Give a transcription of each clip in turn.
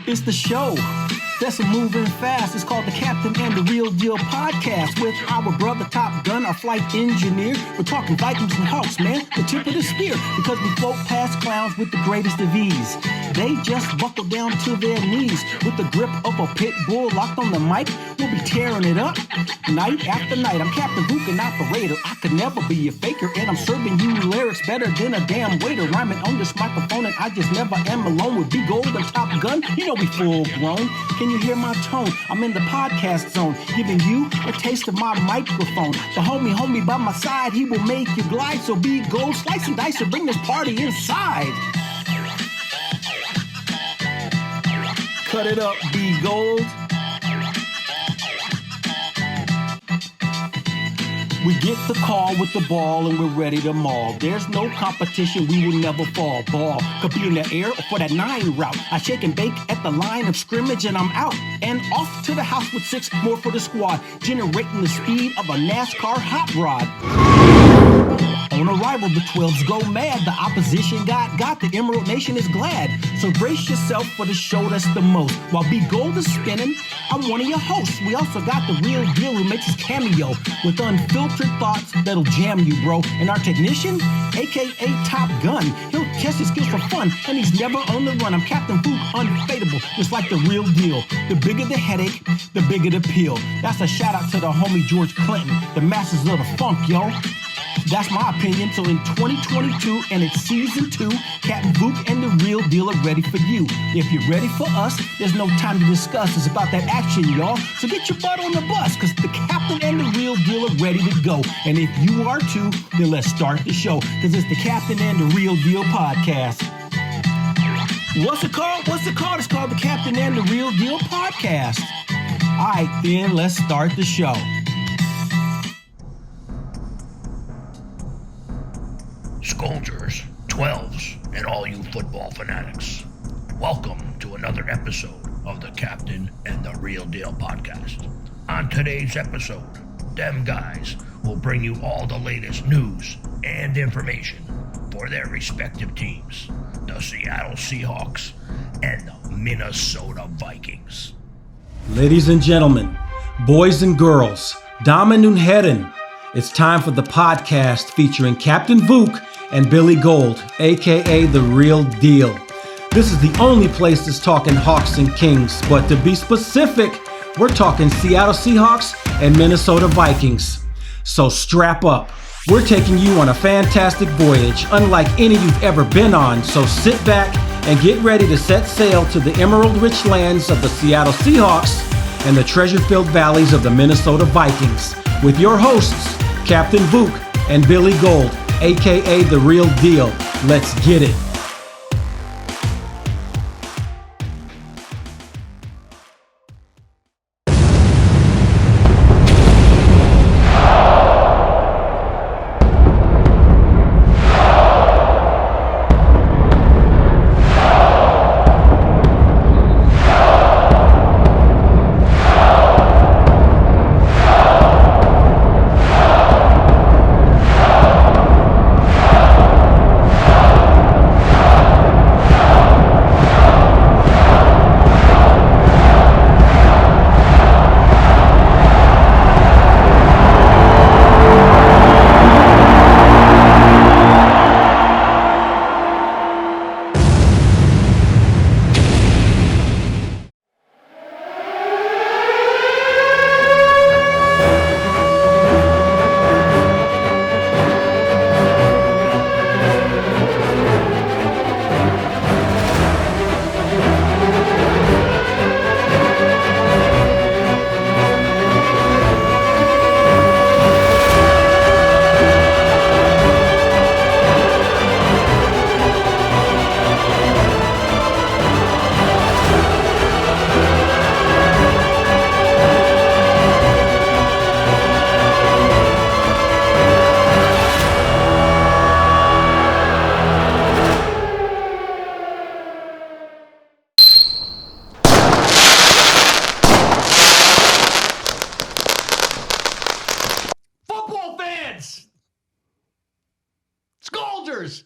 It's the show that's moving fast. It's called The Captain and the Real Deal Podcast with our brother Top Gun, our flight engineer. We're talking Vikings and Hawks, man, the tip of the spear, because we float past clowns with the greatest of ease. They just buckle down to their knees with the grip of a pit bull locked on the mic. We'll be tearing it up night after night. I'm Captain Luke, an operator. I could never be a faker, and I'm serving you lyrics better than a damn waiter. Rhyming on this microphone, and I just never am alone with Big Gold and Top Gun. You know we full grown. Can you hear my tone? I'm in the podcast zone, giving you a taste of my microphone. The homie by my side, he will make you glide. So Big Gold, slice and dice and bring this party inside. Cut it up, B Gold. We get the call with the ball and we're ready to maul. There's no competition, we will never fall. Ball could be in the air or for that 9 route. I shake and bake at the line of scrimmage and I'm out. And off to the house with 6 more for the squad, generating the speed of a NASCAR hot rod. On arrival, the 12s go mad. The opposition got the Emerald Nation is glad. So brace yourself for the show that's the most. While B Gold is spinning, I'm one of your hosts. We also got the Real Deal who makes his cameo with unfiltered thoughts that'll jam you, bro. And our technician, aka Top Gun, he'll test his skills for fun, and he's never on the run. I'm Captain Fook, unfadable, just like the Real Deal. The bigger the headache, the bigger the pill. That's a shout out to the homie George Clinton, the masters of the funk, yo. That's my opinion. So in 2022, and it's season 2, Captain Fook and the Real Deal are ready for you. If you're ready for us, there's no time to discuss. It's about that action, y'all. So get your butt on the bus, because the Captain and the Real Deal are ready to go. And if you are too, then let's start the show, because it's the Captain and the Real Deal Podcast. What's it called? It's called the Captain and the Real Deal Podcast. All right, then let's start the show. Soldiers, 12s, and all you football fanatics. Welcome to another episode of the Captain and the Real Deal Podcast. On today's episode, them guys will bring you all the latest news and information for their respective teams, the Seattle Seahawks and the Minnesota Vikings. Ladies and gentlemen, boys and girls, Damen und Herren, it's time for the podcast featuring Captain Fook and Billy Gold, aka The Real Deal. This is the only place that's talking Hawks and Kings, but to be specific, we're talking Seattle Seahawks and Minnesota Vikings. So strap up. We're taking you on a fantastic voyage, unlike any you've ever been on, so sit back and get ready to set sail to the emerald-rich lands of the Seattle Seahawks and the treasure-filled valleys of the Minnesota Vikings, with your hosts, Captain Fook and Billy Gold, aka The Real Deal. Let's get it.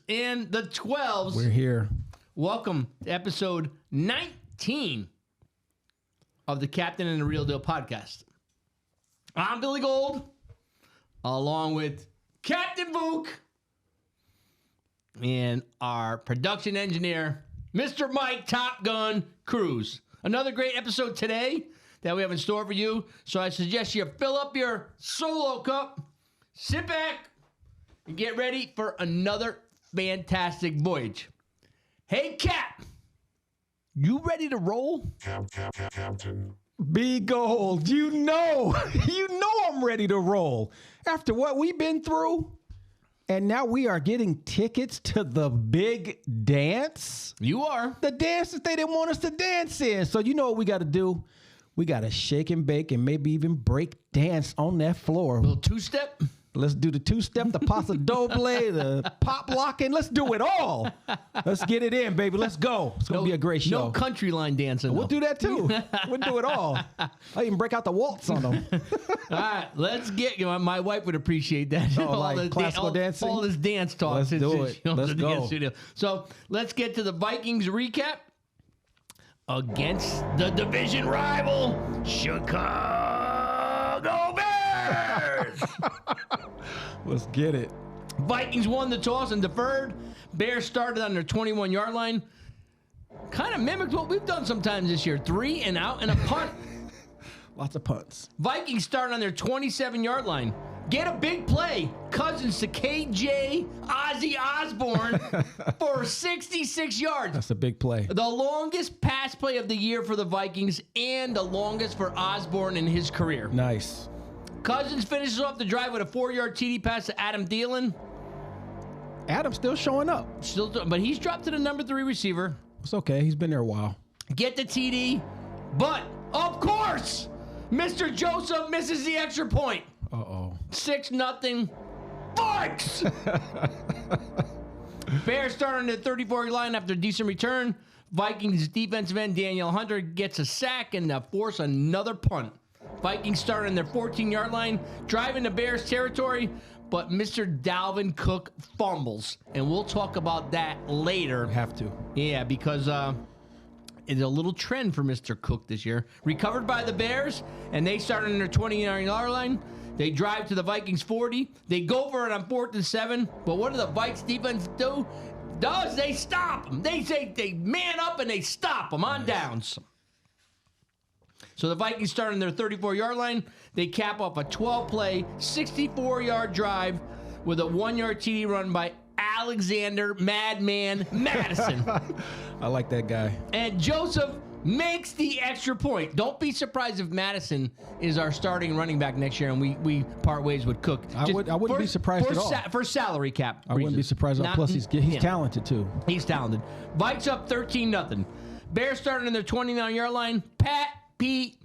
And the 12s. We're here. Welcome to episode 19 of the Captain and the Real Deal podcast. I'm Billy Gold, along with Captain Vuk and our production engineer, Mr. Mike Top Gun Cruz. Another great episode today that we have in store for you. So I suggest you fill up your solo cup, sit back, and get ready for another fantastic voyage. Hey, Cap, you ready to roll? B Gold, you know I'm ready to roll. After what we've been through, and now we are getting tickets to the big dance. You are. The dance that they didn't want us to dance in. So you know what we got to do? We got to shake and bake and maybe even break dance on that floor. Little two-step. Let's do the two-step, the paso doble, the pop locking. Let's do it all. Let's get it in, baby. Let's go. It's going to be a great show. No country line dancing. We'll do that too. We'll do it all. I even break out the waltz on them. All right, let's get you. My wife would appreciate that. Oh, like classical dancing? All this dance talk. Let's do it. Let's go. So let's get to the Vikings recap against the division rival, Chicago Bears. Let's get it. Vikings won the toss and deferred. Bears started on their 21-yard line. Kind of mimicked what we've done sometimes this year. 3 and out and a punt. Lots of punts. Vikings started on their 27-yard line. Get a big play. Cousins to KJ Ozzy Osbourne for 66 yards. That's a big play. The longest pass play of the year for the Vikings and the longest for Osborne in his career. Nice. Cousins finishes off the drive with a 4-yard TD pass to Adam Thielen. Adam's still showing up. But he's dropped to the number 3 receiver. It's okay. He's been there a while. Get the TD. But, of course, Mr. Joseph misses the extra point. Uh-oh. 6-0. Vikes! Bears start on the 34-yard line after a decent return. Vikings defensive end Daniel Hunter gets a sack and force another punt. Vikings start on their 14-yard line, driving the Bears territory, but Mr. Dalvin Cook fumbles. And we'll talk about that later. Have to. Yeah, because it's a little trend for Mr. Cook this year. Recovered by the Bears, and they start on their 29-yard line. They drive to the Vikings 40. They go for it on 4th and 7. But what do the Vikes defense do? They stop them. They man up and they stop them on downs. So the Vikings start on their 34-yard line. They cap off a 12-play, 64-yard drive with a 1-yard TD run by Alexander Madman Madison. I like that guy. And Joseph makes the extra point. Don't be surprised if Madison is our starting running back next year and we part ways with Cook. I wouldn't be surprised at all. For salary cap I wouldn't be surprised at all. Plus, he's talented too. He's talented. Vikes up 13-0. Bears starting on their 29-yard line. Pete,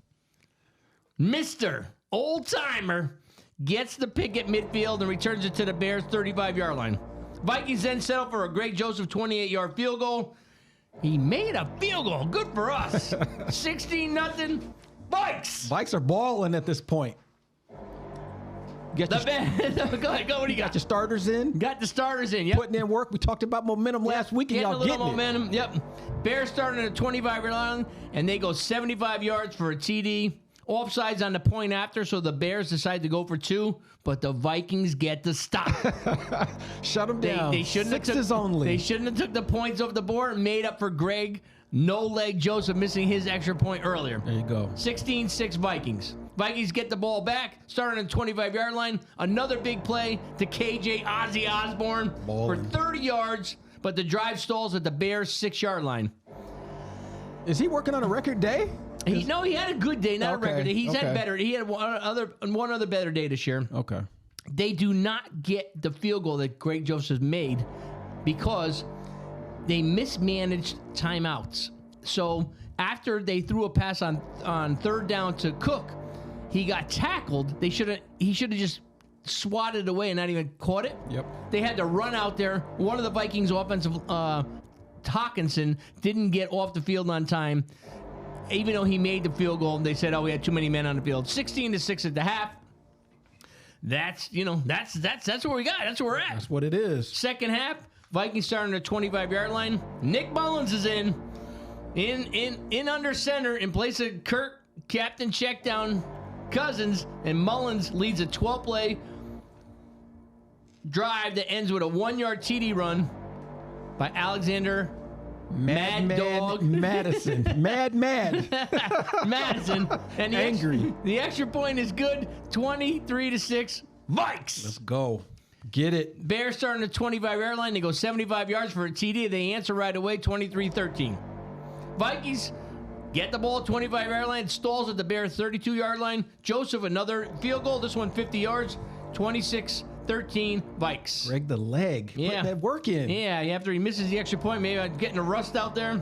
Mr. Old Timer, gets the pick at midfield and returns it to the Bears' 35-yard line. Vikings then settle for a Greg Joseph 28-yard field goal. He made a field goal. Good for us. 16-0. Vikes. Vikes are balling at this point. Go ahead. What do you got? Your starters in. Got the starters in. Yep. Putting in work. We talked about momentum last week, and Getting y'all a little getting momentum. it. Yep. Bears starting at a 25-yard line, and they go 75 yards for a TD. Offsides on the point after, so the Bears decide to go for 2, but the Vikings get the stop. Shut them down. They shouldn't Sixes only. They shouldn't have took the points off the board and made up for Greg No-Leg Joseph missing his extra point earlier. There you go. 16-6 Vikings. Vikings get the ball back, starting on the 25-yard line. Another big play to KJ Ozzy Osbourne for 30 yards, but the drive stalls at the Bears' 6-yard line. Is he working on a record day? He had a good day, not a record day. He's had okay. better. He had one other better day this year. Okay. They do not get the field goal that Greg Joseph made because they mismanaged timeouts. So after they threw a pass on 3rd down to Cook, he got tackled. He should have just swatted away and not even caught it. Yep. They had to run out there. One of the Vikings offensive Hawkinson didn't get off the field on time. Even though he made the field goal, they said, we had too many men on the field. 16-6 at the half. That's where we got. That's where we're at. That's what it is. Second half, Vikings starting at 25-yard line. Nick Mullins is in under center in place of Kirk, captain check down Cousins, and Mullins leads a 12-play drive that ends with a 1-yard TD run by Alexander Mad Dog Madison. Mad. Madison. And Angry. The extra point is good. 23-6. Vikes. Let's go. Get it. Bears starting at 25-yard line. They go 75 yards for a TD. They answer right away, 23-13. Vikings get the ball, 25-yard line. Stalls at the Bears 32-yard line. Joseph, another field goal. This one 50 yards, 26-13 Vikes. Break the leg. Yeah. Put that work in. Yeah, after he misses the extra point, maybe I'm getting a rust out there.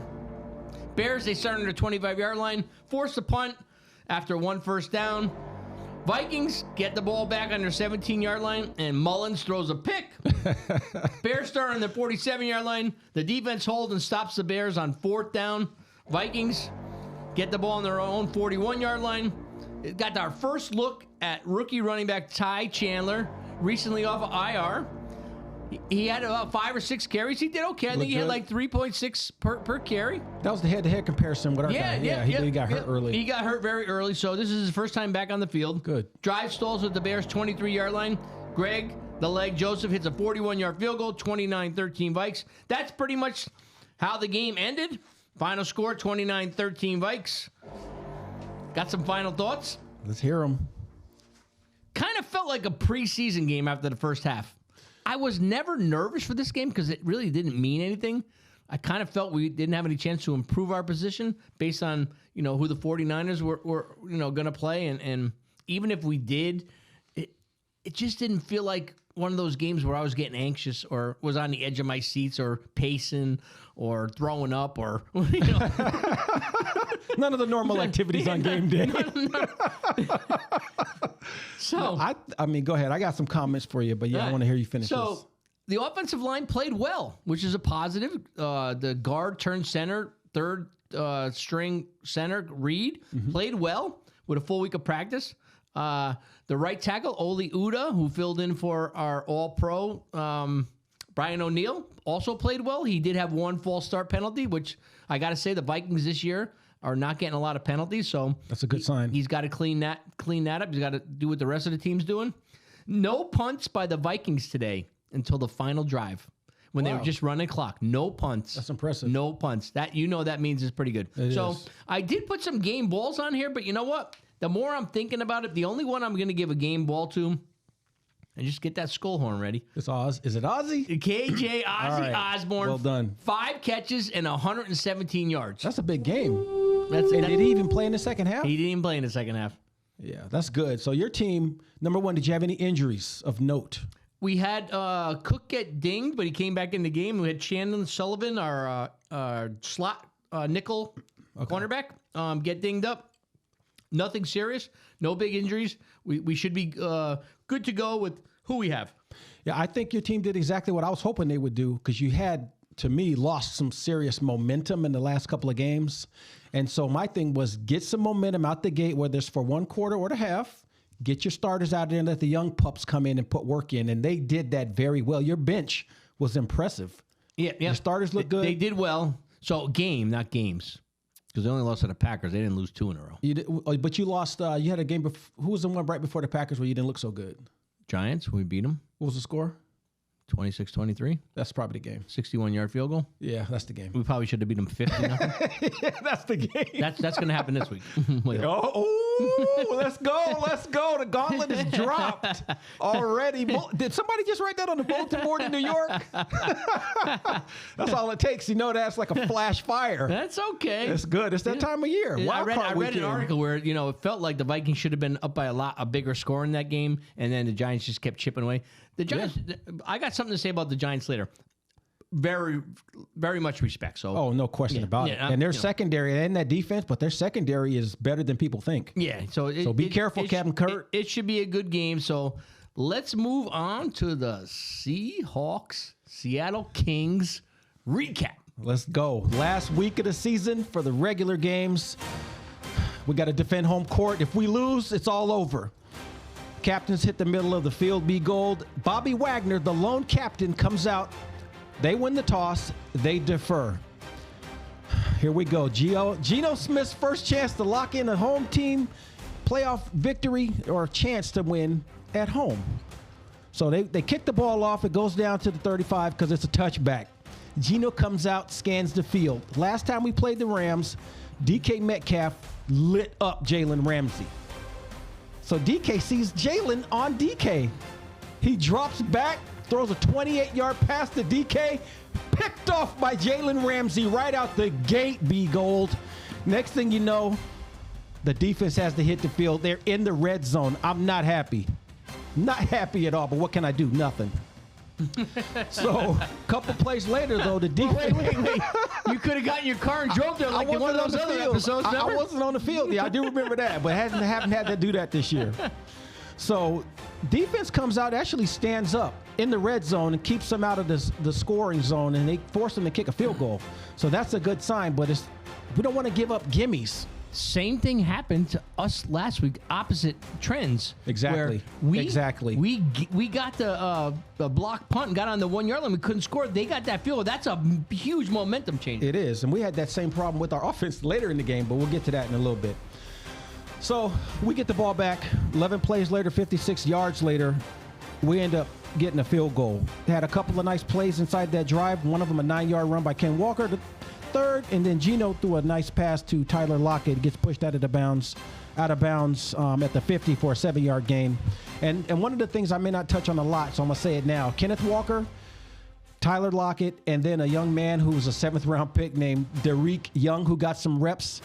Bears, they start on their 25-yard line. Force the punt after 1 first down. Vikings get the ball back on their 17-yard line, and Mullins throws a pick. Bears start on their 47-yard line. The defense holds and stops the Bears on 4th down. Vikings get the ball on their own 41-yard line. It got our first look at rookie running back Ty Chandler, recently off of IR. He had about 5 or 6 carries. He did okay. I think he had like 3.6 per carry. That was the head-to-head comparison with our guy. He got hurt early. He got hurt very early, so this is his first time back on the field. Good. Drive stalls at the Bears' 23-yard line. Greg, the leg, Joseph hits a 41-yard field goal, 29-13 Vikes. That's pretty much how the game ended. Final score, 29-13 Vikes. Got some final thoughts? Let's hear them. Kind of felt like a preseason game after the first half. I was never nervous for this game because it really didn't mean anything. I kind of felt we didn't have any chance to improve our position based on, who the 49ers were going to play. And even if we did, it just didn't feel like one of those games where I was getting anxious or was on the edge of my seats or pacing or throwing up or, None of the normal activities on game day. So I mean, go ahead. I got some comments for you, but yeah, I want to hear you finish this. So the offensive line played well, which is a positive. The guard turned center, third string center, Reed, played well with a full week of practice. The right tackle, Oli Uda, who filled in for our all-pro Brian O'Neill, also played well. He did have 1 false start penalty, which I got to say the Vikings this year are not getting a lot of penalties, so that's a good sign. He's got to clean that up. He's got to do what the rest of the team's doing. No punts by the Vikings today until the final drive when they were just running clock. No punts. That's impressive. No punts. That that means it's pretty good. It so is. I did put some game balls on here, but you know what? The more I'm thinking about it, the only one I'm going to give a game ball to, and just get that skull horn ready. It's Oz. Is it Ozzy? KJ Ozzy Osbourne. Well done. 5 catches and 117 yards. That's a big game. And did he even play in the second half? He didn't even play in the second half. Yeah, that's good. So your team, number one, did you have any injuries of note? We had Cook get dinged, but he came back in the game. We had Shannon Sullivan, our slot nickel cornerback, get dinged up. Nothing serious. No big injuries. We should be good to go with who we have. Yeah, I think your team did exactly what I was hoping they would do because you had, to me, lost some serious momentum in the last couple of games. And so my thing was get some momentum out the gate, whether it's for 1 quarter or the half. Get your starters out there and let the young pups come in and put work in. And they did that very well. Your bench was impressive. Yeah. Your starters look good. They did well. So game, not games. Because they only lost to the Packers. They didn't lose 2 in a row. You did, but you lost. You had a game. Who was the one right before the Packers where you didn't look so good? Giants. We beat them. What was the score? 26-23. That's probably the game. 61-yard field goal. Yeah, that's the game. We probably should have beat them 50-0. Yeah, that's the game. That's going to happen this week. Let's go. Let's go. The gauntlet is dropped already. Did somebody just write that on the bulletin board in New York? That's all it takes. That's like a flash fire. That's okay. It's good. It's that time of year. I read an article where, it felt like the Vikings should have been up by a bigger score in that game, and then the Giants just kept chipping away. The Giants, I got something to say about the Giants later. Very, very much respect. So, no question about it. And their secondary and that defense, but their secondary is better than people think. Yeah. So be careful, Captain Kurt. It should be a good game. So let's move on to the Seahawks, Seattle Kings recap. Let's go. Last week of the season for the regular games. We got to defend home court. If we lose, it's all over. Captains hit the middle of the field, be gold. Bobby Wagner, the lone captain, comes out They win the toss. They defer. Here we go. Geno Smith's first chance to lock in a home team playoff victory or chance to win at home. So they kick the ball off. It goes down to the 35 because it's a touchback. Geno comes out, scans the field. Last time we played the Rams, DK Metcalf lit up Jalen Ramsey. So DK sees Jalen on DK. He drops back, throws a 28-yard pass to DK, picked off by Jalen Ramsey right out the gate, B Gold. Next thing you know, the defense has to hit the field. They're in the red zone. I'm not happy. Not happy at all, but what can I do? Nothing. So, a couple plays later, though, the defense. Wait. You could have gotten your car and drove there like in one of those other episodes. I wasn't on the field. Yeah, I do remember that, but haven't had to do that this year. So, defense comes out, actually stands up in the red zone and keeps them out of the scoring zone, and they force them to kick a field goal. So, that's a good sign, but we don't want to give up gimmies. Same thing happened to us last week. Opposite trends. Exactly. Where we got the block punt and got on the 1 yard line. We couldn't score. They got that field goal. That's a huge momentum change. It is, and we had that same problem with our offense later in the game, but we'll get to that in a little bit. So we get the ball back. 11 plays later, 56 yards later, we end up getting a field goal. They had a couple of nice plays inside that drive. One of them a 9-yard run by Ken Walker. The third, and then Geno threw a nice pass to Tyler Lockett. It gets pushed out of bounds at the 50 for a 7-yard gain. And one of the things I may not touch on a lot, so I'm going to say it now. Kenneth Walker, Tyler Lockett, and then a young man who was a 7th-round pick named Derek Young, who got some reps.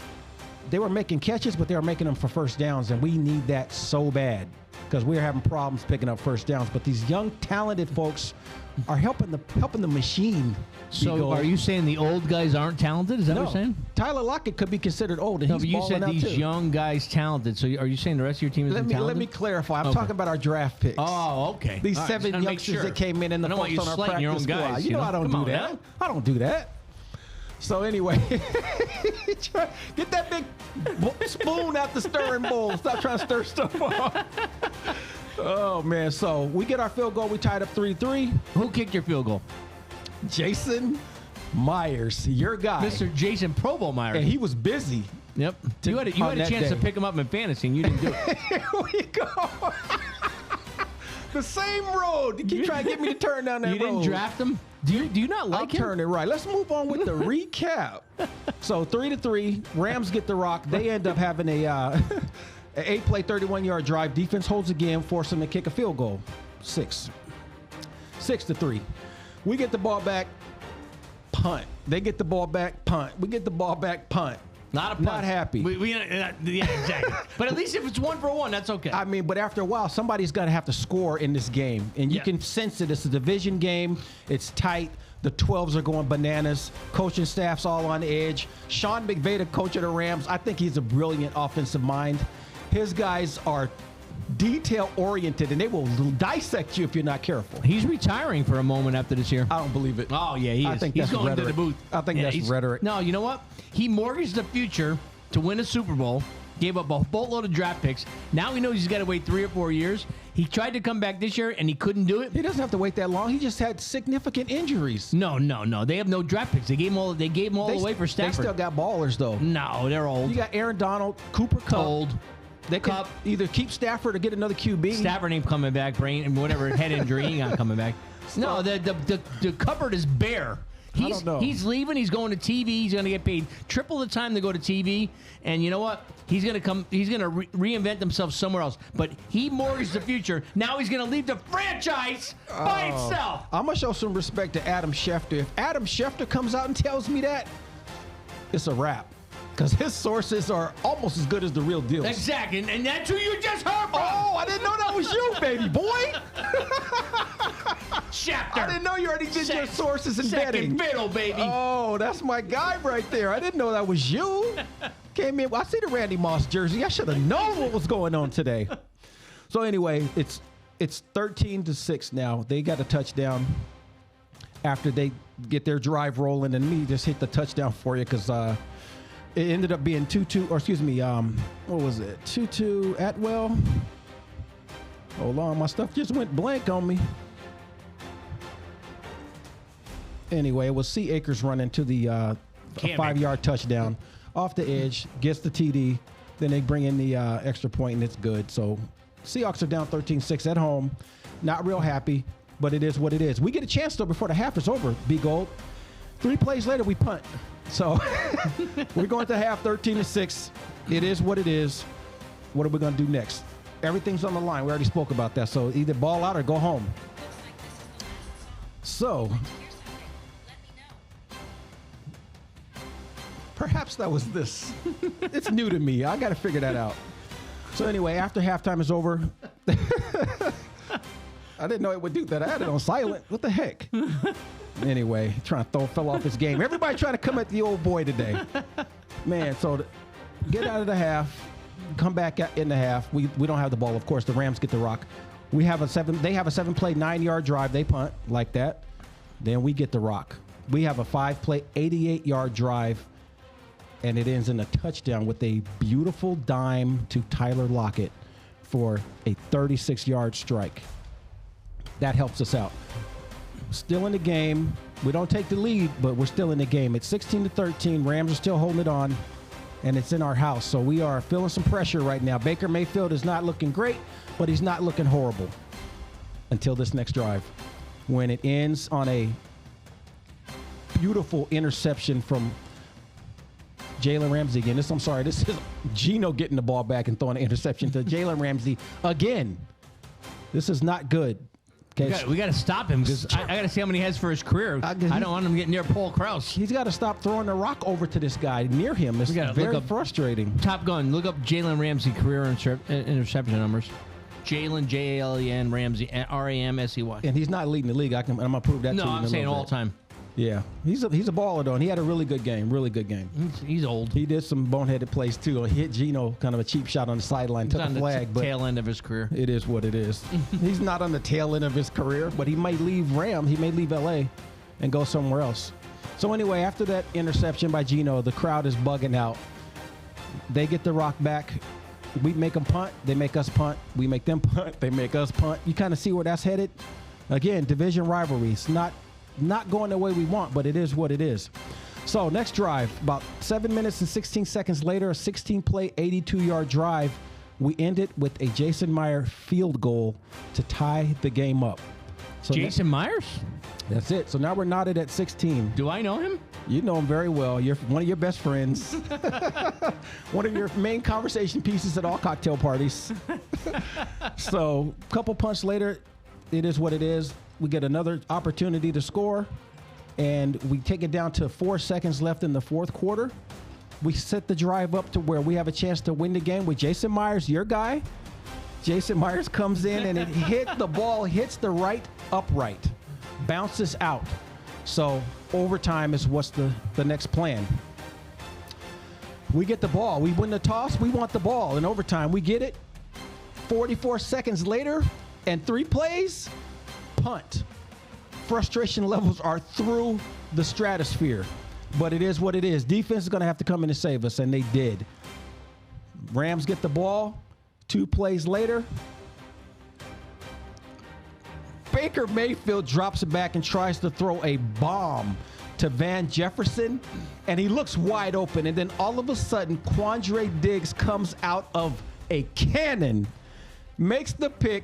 They were making catches, but they were making them for first downs, and we need that so bad because we're having problems picking up first downs. But these young, talented folks are helping the machine. So are you saying the old guys aren't talented? Is that what you're saying? Tyler Lockett could be considered old, and No, he's but you balling said out these too. young guys talented. So are you saying the rest of your team isn't talented? Let me clarify. I'm Okay. talking about our draft picks. Oh, okay. These All right, 7 just gotta make youngsters sure. that came in the I don't want folks you on our slighting your practice own squad. guys. You know I don't Come do on that. now. I don't do that. So anyway, get that big spoon out the stirring bowl. Stop trying to stir stuff up. Oh, man. So we get our field goal. We tied up 3-3. Who kicked your field goal? Jason Myers, your guy. Mr. Jason Pro Bowl Myers. And he was busy. Yep. You had a on that chance to day. pick him up in fantasy, and you didn't do it. Here we go. The same road. You keep trying to get me to turn down that road. You didn't draft him? Do you not I'll like him? turn it right. Let's move on with the recap. So 3-3, Rams get the rock. They end up having a 8-play, 31-yard drive. Defense holds again, force them to kick a field goal. 6-3. We get the ball back, punt. They get the ball back, punt. We get the ball back, punt. Not a punt. Not happy. Yeah, exactly. But at least if it's 1 for 1, that's okay. I mean, but after a while, somebody's got to have to score in this game. And you Yeah. can sense it. It's a division game. It's tight. The 12s are going bananas. Coaching staff's all on edge. Sean McVay, the coach of the Rams, I think he's a brilliant offensive mind. His guys are detail-oriented, and they will dissect you if you're not careful. He's retiring for a moment after this year. I don't believe it. Oh, yeah, he is. I think He's that's going rhetoric. to the booth. I think that's he's- rhetoric. No, you know what? He mortgaged the future to win a Super Bowl, gave up a boatload of draft picks. Now he knows he's got to wait 3 or 4 years. He tried to come back this year, and he couldn't do it. He doesn't have to wait that long. He just had significant injuries. No. They have no draft picks. They gave them all away for Stafford. They still got ballers, though. No, they're old. You got Aaron Donald, Cooper Kupp. Old. They could Kupp. either keep Stafford or get another QB. Stafford ain't coming back. Brain and whatever head injury, he ain't not coming back. No, the cupboard is bare. I don't know. He's leaving. He's going to TV. He's going to get paid triple the time to go to TV. And you know what? He's going to come. He's going to reinvent himself somewhere else. But he mortgaged the future. Now he's going to leave the franchise by itself. I'm going to show some respect to Adam Schefter. If Adam Schefter comes out and tells me that, it's a wrap. Because his sources are almost as good as the real deal. Exactly. And that's who you just heard from. Oh, I didn't know that was you, baby boy. Schefter. I didn't know you already did your sources and Second betting. fiddle, baby. Oh, that's my guy right there. I didn't know that was you. Came in. I see the Randy Moss jersey. I should have known what was going on today. So anyway, it's 13-6 now. They got a touchdown after they get their drive rolling, and me just hit the touchdown for you because it ended up being 2-2, or excuse me, what was it? 2-2 Atwell. Hold on, my stuff just went blank on me. Anyway, we'll see Akers run into the a Cam 5-yard touchdown off the edge, gets the TD. Then they bring in the extra point, and it's good. So Seahawks are down 13-6 at home. Not real happy, but it is what it is. We get a chance, though, before the half is over, B-Gold. 3 plays later, we punt. So we're going to half 13-6. It is what it is. What are we going to do next? Everything's on the line. We already spoke about that. So either ball out or go home. So perhaps that was this. It's new to me. I got to figure that out. So anyway, after halftime is over, I didn't know it would do that. I had it on silent. What the heck? Anyway, trying to fell off his game. Everybody trying to come at the old boy today. Man, so get out of the half, come back in the half. We don't have the ball, of course. The Rams get the rock. They have a 7-play, 9-yard drive. They punt like that. Then we get the rock. We have a 5-play, 88-yard drive, and it ends in a touchdown with a beautiful dime to Tyler Lockett for a 36-yard strike. That helps us out. Still in the game. We don't take the lead, but we're still in the game. It's 16-13. Rams are still holding it on, and it's in our house. So we are feeling some pressure right now. Baker Mayfield is not looking great, but he's not looking horrible until this next drive, when it ends on a beautiful interception from Jalen Ramsey again. This is Geno getting the ball back and throwing an interception to Jalen Ramsey again. This is not good. Okay, We got to stop him because I got to see how many he has for his career. I don't want him to get near Paul Krause. he's got to stop throwing the rock over to this guy near him. It's very frustrating. Top Gun, look up Jalen Ramsey career interception numbers. Jalen, Jalen Ramsey, Ramsey. And he's not leading the league. I'm going to prove that to you. No, I'm saying all time. Yeah, he's a baller though, and he had a really good game. He's old. He did some boneheaded plays too. He hit Geno, kind of a cheap shot on the sideline, took He's a on flag, the but tail end of his career. it is what it is. He's not on the tail end of his career, but he might leave He may leave LA and go somewhere else. So anyway, after that interception by Geno, the crowd is bugging out. They get the rock back. We make them punt. They make us punt. We make them punt. They make us punt. You kind of see where that's headed. Again, division rivalries. Not going the way we want, but it is what it is. So next drive, about 7 minutes and 16 seconds later, a 16-play, 82-yard drive. We end it with a Jason Myers field goal to tie the game up. So Jason Myers? That's it. So now we're knotted at 16. Do I know him? You know him very well. You're one of your best friends. One of your main conversation pieces at all cocktail parties. So a couple punts later, it is what it is. We get another opportunity to score, and we take it down to 4 seconds left in the fourth quarter. We set the drive up to where we have a chance to win the game with Jason Myers, your guy. Jason Myers comes in, and the ball hits the right upright, bounces out. So overtime is what's the next plan. We get the ball. We win the toss. We want the ball. In overtime, we get it. 44 seconds later, and 3 plays, punt. Frustration levels are through the stratosphere, but it is what it is. Defense is going to have to come in and save us, and they did. Rams get the ball. 2 plays later, Baker Mayfield drops it back and tries to throw a bomb to Van Jefferson, and he looks wide open, and then all of a sudden, Quandre Diggs comes out of a cannon, makes the pick.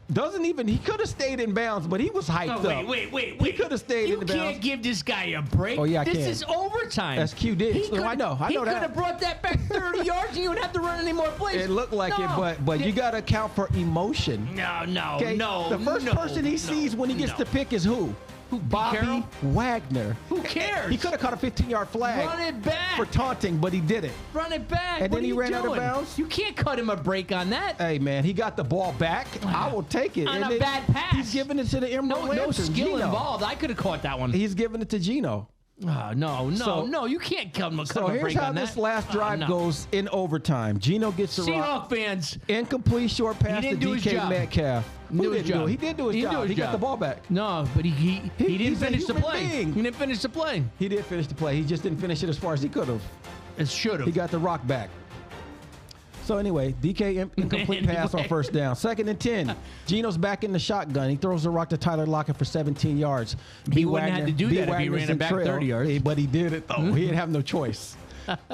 He could have stayed in bounds, but he was hyped up. Wait. He could have stayed in You bounds. can't give this guy a break. Oh, yeah, I This can. is overtime. That's Q Diggs. I know He that. could have brought that back 30 yards and you wouldn't have to run any more plays. It looked like it, but you got to account for emotion. No. Okay? The first person he sees when he gets the pick is who? Bobby Carroll? Wagner. Who cares? He could have caught a 15-yard flag Run it back. for taunting, but he did it. Run it back. And What then are he you ran out of doing? bounds? You can't cut him a break on that. Hey, man, he got the ball back. I will take it. On And a then bad pass. He's giving it to the Emerald No Lantern, skill Geno. involved. I could have caught that one. He's giving it to Geno. No. You can't cut him a So here's break how on that. this last drive No. goes in overtime. Geno gets the rock. Seahawk fans. Incomplete short pass to didn't do his DK job. Metcalf. He did his job. He did do his job. He got the ball back. No, but he didn't he's a finish the human play. being. He didn't finish the play. He did finish the play. He just didn't finish it as far as he could have. It should He have. got the rock back. So anyway, DK incomplete pass on first down. 2nd and 10. Geno's back in the shotgun. He throws the rock to Tyler Lockett for 17 yards. He wouldn't have to do that if he ran it back 30 yards. But he did it, though. He didn't have no choice.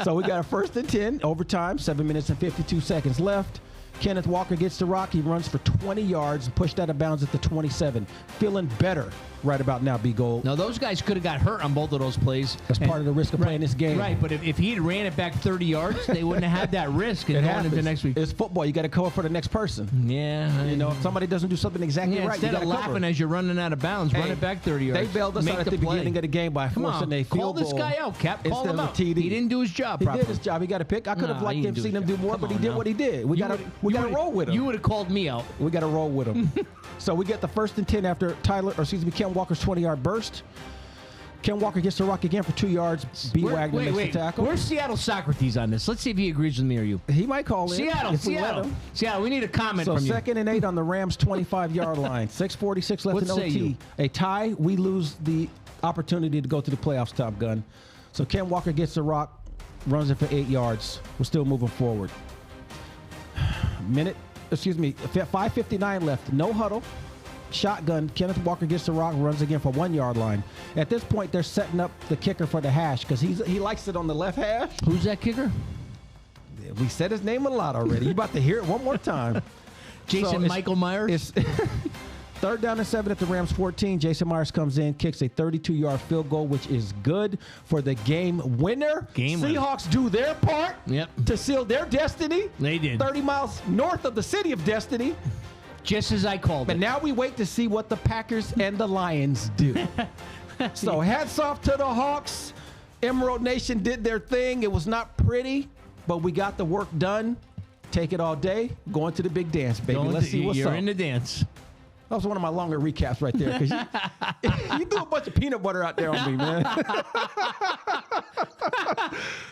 So we got a 1st and 10, overtime, 7 minutes and 52 seconds left. Kenneth Walker gets the rock. He runs for 20 yards and pushed out of bounds at the 27. Feeling better right about now, B. Gold. Now, those guys could have got hurt on both of those plays. That's part of the risk of playing this game. Right, but if he had ran it back 30 yards, they wouldn't have had that risk going into next week. It's football. You got to cover for the next person. Yeah. You know, if somebody doesn't do something exactly right, instead you of got to laughing cover. as you're running out of bounds, run it back 30 yards. They bailed us out at the beginning of the game by forcing a Call field this goal guy out, Cap. Call instead him of a out. TD. He didn't do his job He properly. did his job. He got a pick. I could have liked he to have didn't seen do him his do more, job. but he Come did on what he now. did. We got to roll with him. You would have called me out. We got to roll with him. So we get the 1st and 10 after Ken Walker's 20-yard burst. Ken Walker gets the rock again for 2 yards. B. Wagner makes the tackle. Where's Seattle Socrates on this? Let's see if he agrees with me or you. He might call in. Seattle, we need a comment So from you. 2nd and 8 on the Rams' 25-yard line. 6:46 left What in say OT. you? A tie, we lose the opportunity to go to the playoffs, Top Gun. So Ken Walker gets the rock, runs it for 8 yards. We're still moving forward. 5:59 left. No huddle. Shotgun. Kenneth Walker gets the rock, runs again for 1 yard line. At this point, they're setting up the kicker for the hash because he likes it on the left hash. Who's that kicker? We said his name a lot already. You about to hear it one more time. Jason Michael Myers? It's 3rd down and 7 at the Rams 14. Jason Myers comes in, kicks a 32-yard field goal, which is good for the game winner. Seahawks do their part to seal their destiny. They did. 30 miles north of the city of Destiny. Just as I called it. But now we wait to see what the Packers and the Lions do. So hats off to the Hawks. Emerald Nation did their thing. It was not pretty, but we got the work done. Take it all day. Going to the big dance, baby. Let's see what's up. You're in the dance. That was one of my longer recaps right there. Because you threw a bunch of peanut butter out there on me, man.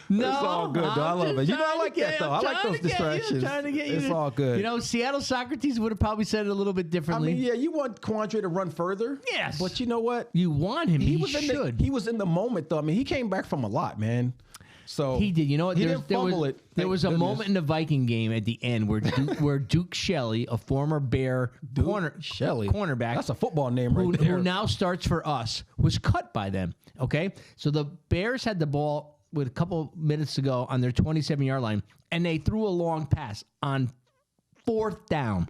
No, it's all good, though. I love it. You know, I like that, though. I like those distractions. It's all good. You know, Seattle Socrates would have probably said it a little bit differently. I mean, yeah, you want Quandre to run further. Yes. But you know what? You want him. He should. He was in the moment, though. I mean, he came back from a lot, man. So he did. You know what? He didn't fumble it. There was a moment in the Viking game at the end where Duke Shelley, a former Bear cornerback, that's a football name right there, who now starts for us, was cut by them. Okay, so the Bears had the ball with a couple minutes to go on their 27-yard line, and they threw a long pass on 4th down.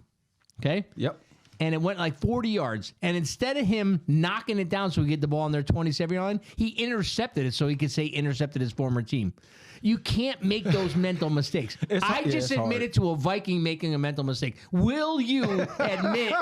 Okay. Yep. And it went like 40 yards. And instead of him knocking it down so he get the ball on their 27-yard line, he intercepted it so he could say intercepted his former team. You can't make those mental mistakes. I just admitted to a Viking making a mental mistake. Will you admit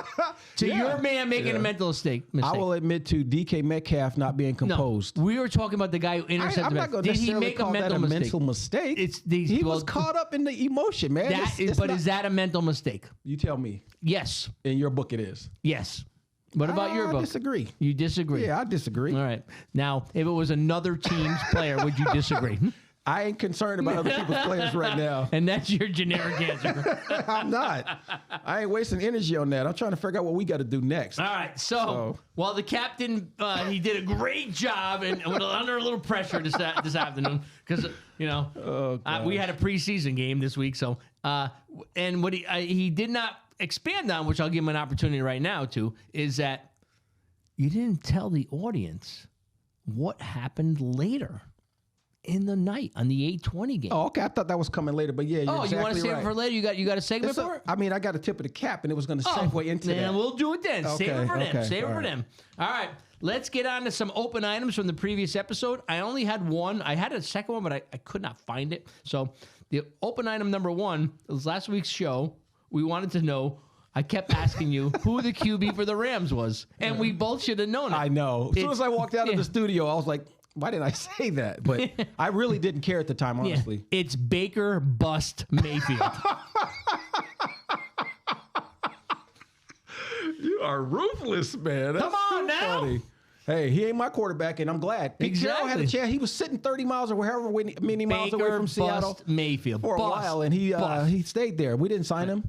to your man making a mental mistake? I will admit to DK Metcalf not being composed. No, we were talking about the guy who intercepted. I'm not going to necessarily call that a mental mistake. He was caught up in the emotion, man. Is that a mental mistake? You tell me. Yes. In your book it is. Yes. What about your book? I disagree. You disagree? Yeah, I disagree. All right. Now, if it was another team's player, would you disagree? I ain't concerned about other people's players right now. And that's your generic answer. I'm not. I ain't wasting energy on that. I'm trying to figure out what we got to do next. All right. So while the captain, he did a great job and under a little pressure this afternoon because, you know, we had a preseason game this week. So, and what he did not expand on, which I'll give him an opportunity right now to, is that you didn't tell the audience what happened later in the night on the 8:20 game. Oh, okay. I thought that was coming later, but yeah, you're exactly you want to save it for later? You got a segment for it? I mean, I got a tip of the cap, and it was going to segue into that. And we'll do it then. Okay, Save it for them. okay, Save it all for right. them. All right. Let's get on to some open items from the previous episode. I only had one. I had a second one, but I could not find it. So the open item number 1 was last week's show. We wanted to know. I kept asking you who the QB for the Rams was, and we both should have known it. I know. As soon as I walked out of the studio, I was like, why didn't I say that? But I really didn't care at the time, honestly. Yeah. It's Baker Bust Mayfield. You are ruthless, man. That's Come on so now. funny. Hey, he ain't my quarterback, and I'm glad. Pete Carroll had a chance. He was sitting 30 miles or wherever many miles away from Seattle Mayfield for a while, and he stayed there. We didn't sign him.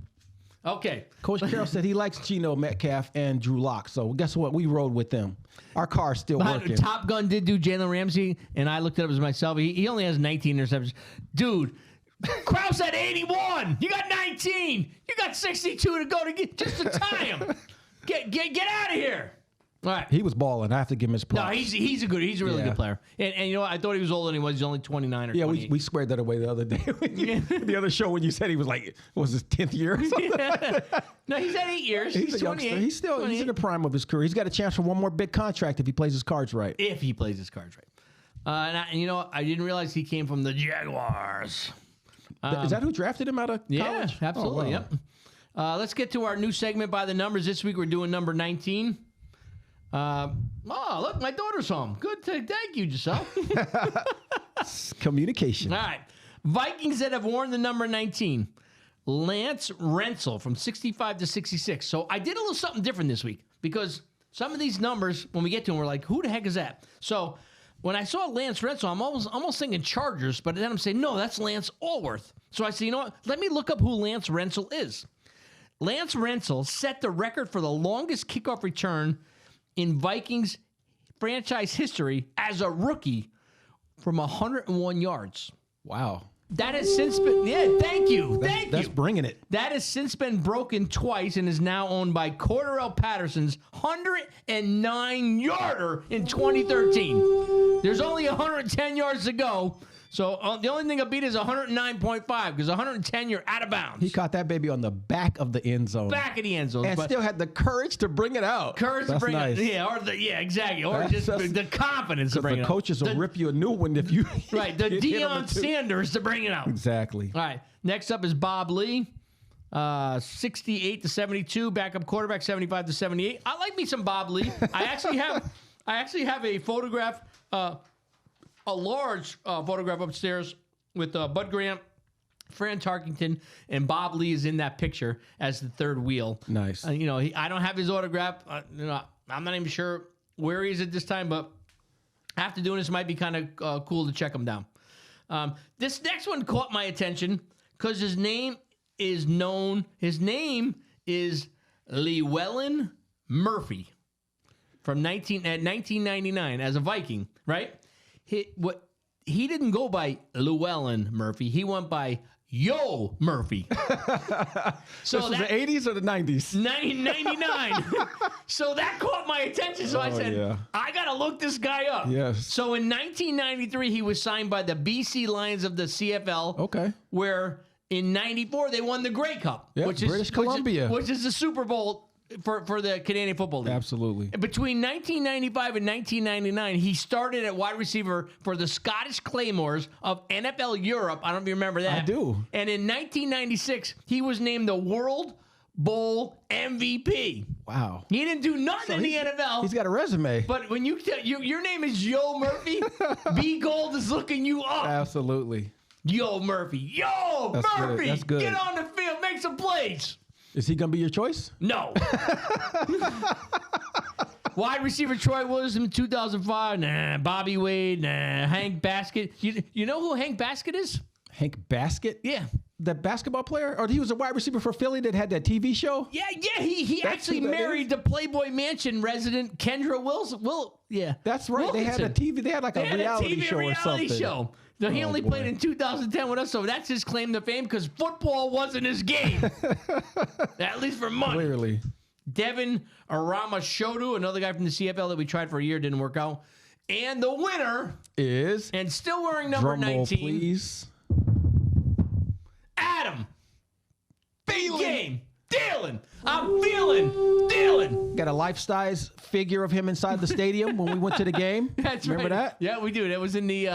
Okay. Coach Carroll said he likes Geno Metcalf and Drew Lock. So guess what? We rode with them. Our car's still working. Top Gun did do Jalen Ramsey, and I looked it up as myself. He only has 19 interceptions. Dude, Kraus had 81. You got 19. You got 62 to go to get just to tie him. Get out of here. All right. He was balling. I have to give him his props. No, he's a really good player. And you know what? I thought he was older than he was. He's only 29 or 28. we squared that away the other day. The other show when you said he was like, what was his 10th year or something? No, he's had 8 years. He's a youngster. He's in the prime of his career. He's got a chance for one more big contract if he plays his cards right. If he plays his cards right. And you know, I didn't realize he came from the Jaguars. Is that who drafted him out of college? Yeah, absolutely. Oh, wow. Yep. Let's get to our new segment by the numbers. This week we're doing number 19. Look, my daughter's home. Good. Thank you, Giselle. Communication. All right. Vikings that have worn the number 19. Lance Rentzel from 65 to 66. So I did a little something different this week because some of these numbers, when we get to them, we're like, who the heck is that? So when I saw Lance Rentzel, I'm almost thinking Chargers, but then I'm saying, no, that's Lance Allworth. So I said, you know what? Let me look up who Lance Rentzel is. Lance Rentzel set the record for the longest kickoff return in Vikings franchise history as a rookie from 101 yards. Wow. That has since been, thank you. That's bringing it. That has since been broken twice and is now owned by Cordarrelle Patterson's 109-yarder in 2013. There's only 110 yards to go. So the only thing I beat is 109.5 because 110, you're out of bounds. He caught that baby on the back of the end zone. Back of the end zone. And still had the courage to bring it out. Courage to bring it. Yeah, exactly. Or just the confidence to bring it out. The coaches will rip you a new one if you. Right, the Deion Sanders to bring it out. Exactly. All right, next up is Bob Lee. 68 to 72, backup quarterback 75 to 78. I like me some Bob Lee. I actually have a photograph, a large photograph upstairs with Bud Grant, Fran Tarkington, and Bob Lee is in that picture as the third wheel. Nice. You know, I don't have his autograph. I'm not even sure where he is at this time, but after doing this, it might be kind of cool to check him down. This next one caught my attention because his name is known. His name is Llewellyn Murphy from 1999 as a Viking, right? He didn't go by Llewellyn Murphy. He went by Yo Murphy. So this was the 80s or the 90s? 99. So that caught my attention. So I said, I got to look this guy up. Yes. So in 1993, he was signed by the BC Lions of the CFL. Okay. Where in 94, they won the Grey Cup. Yeah, which is British Columbia. Which is the Super Bowl for the Canadian Football League. Absolutely. Between 1995 and 1999, he started at wide receiver for the Scottish Claymores of NFL Europe. I don't know if you remember that. I do. And in 1996, he was named the World Bowl MVP. Wow. He didn't do nothing in the NFL. He's got a resume. But when your name is Yo Murphy, B Gold is looking you up. Absolutely. Yo Murphy. Yo That's Murphy. good. That's good. Get on the field. Make some plays. Is he going to be your choice? No. Wide receiver Troy Williams in 2005. Nah. Bobby Wade. Nah. Hank Baskett. You know who Hank Baskett is? Hank Baskett? Yeah. The basketball player? Or he was a wide receiver for Philly that had that TV show? Yeah. He actually married the Playboy Mansion resident Kendra Wilson. Yeah. That's right. Wilkinson. They had a TV. They had like a reality show or something. Show. So he only played in 2010 with us, so that's his claim to fame because football wasn't his game. At least for money. Clearly. Devin Aramashodu, another guy from the CFL that we tried for a year, didn't work out. And the winner is, and still wearing number 19, please, Adam. Big game. Dylan. I'm feeling Dylan. Got a life-size figure of him inside the stadium when we went to the game. That's Remember that? Yeah, we do. That was in the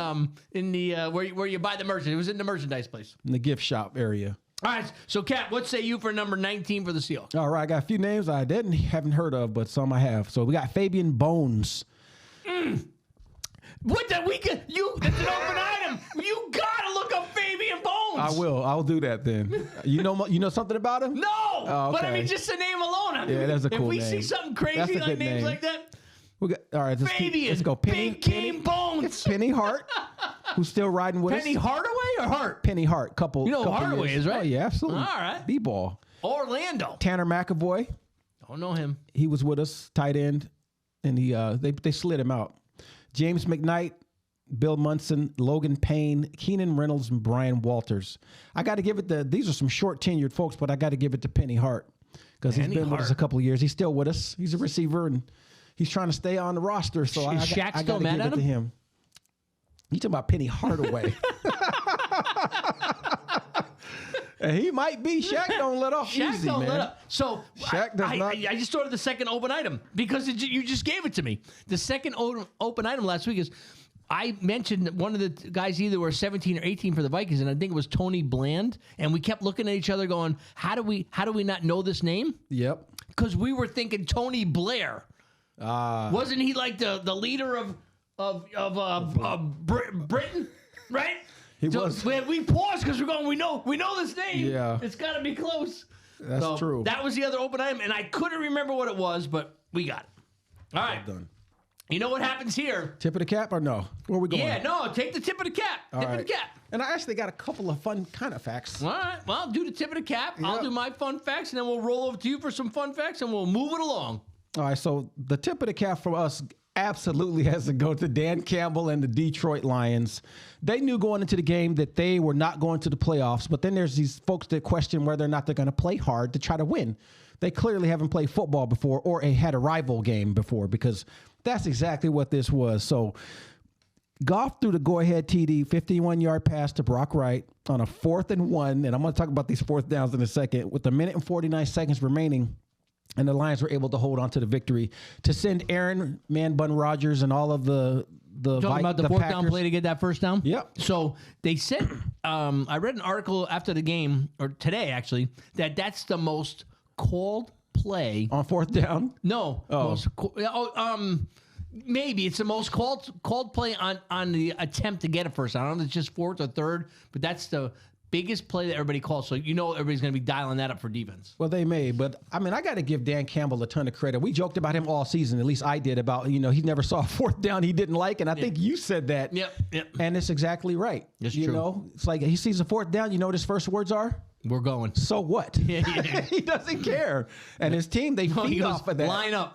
where you buy the merchandise. It was in the merchandise place. In the gift shop area. All right. So, Kat, what say you for number 19 for the Seal? All right, I got a few names I haven't heard of, but some I have. So we got Fabian Bones. What the weekend? That's an open item. You gotta look up Fabian Bones. I will. I'll do that then. You know something about him? No. Oh, But I okay. mean, just the name alone. Yeah, that's a cool If we name. see something That's crazy a like good names name. like that, All right, Fabian. let's go. Big game Bones. Penny Hart, who's still riding with Penny us. Hardaway or Hart? Penny Hart, couple. You know who couple Hardaway years. is, right? Oh yeah, absolutely. All right. B-ball. Orlando. Tanner McAvoy, Don't know him. he was with us, tight end, and he they slid him out. James McKnight, Bill Munson, Logan Payne, Keenan Reynolds, and Brian Walters. I got to give it these are some short tenured folks, but I got to give it to Penny Hart because he's been with us a couple of years. He's still with us. He's a receiver and he's trying to stay on the roster. So I got to give it to him. You talking about Penny Hardaway? And he might be. Shaq don't let off Shaq easy, don't man. let up. So Shaq does not. I just started the second open item because you just gave it to me. The second open item last week is I mentioned one of the guys either were 17 or 18 for the Vikings, and I think it was Tony Bland. And we kept looking at each other going, how do we not know this name? Yep. Because we were thinking Tony Blair. Wasn't he like the leader of Britain, right? He was. We paused because we're going. We know this name. Yeah. It's got to be close. That's true. That was the other open item, and I couldn't remember what it was, but we got it. All right. Well done. You know what happens here? Tip of the cap or no? Where are we going? Yeah, no. Take the tip of the cap. All Tip right. of the cap. And I actually got a couple of fun kind of facts. All right. Well, do the tip of the cap. I'll Yep. do my fun facts, and then we'll roll over to you for some fun facts, and we'll move it along. All right, so the tip of the cap for us absolutely has to go to Dan Campbell and the Detroit Lions. They knew going into the game that they were not going to the playoffs, but then there's these folks that question whether or not they're going to play hard to try to win. They clearly haven't played football before or had a rival game before because that's exactly what this was. So Goff threw the go-ahead TD, 51-yard pass to Brock Wright on a 4th and 1, and I'm going to talk about these 4th downs in a second, with a minute and 49 seconds remaining. And the Lions were able to hold on to the victory to send Aaron Man-Bun Rodgers and all of the Talking about the fourth down play to get that first down? Yep. So they said, I read an article after the game, or today actually, that's the most called play. on 4th down. No. Maybe it's the most called play on the attempt to get a first down. I don't know if it's just 4th or 3rd, but that's the biggest play that everybody calls. So everybody's going to be dialing that up for defense. Well, they may, but I mean, I got to give Dan Campbell a ton of credit. We joked about him all season, at least I did, about, he never saw a 4th down he didn't like, and I think you said that. Yep. And it's exactly right. It's you true. know, it's like he sees a 4th down, you know what his first words are? We're going. So what? He doesn't care. And his team, they feed He goes, off of that. line up.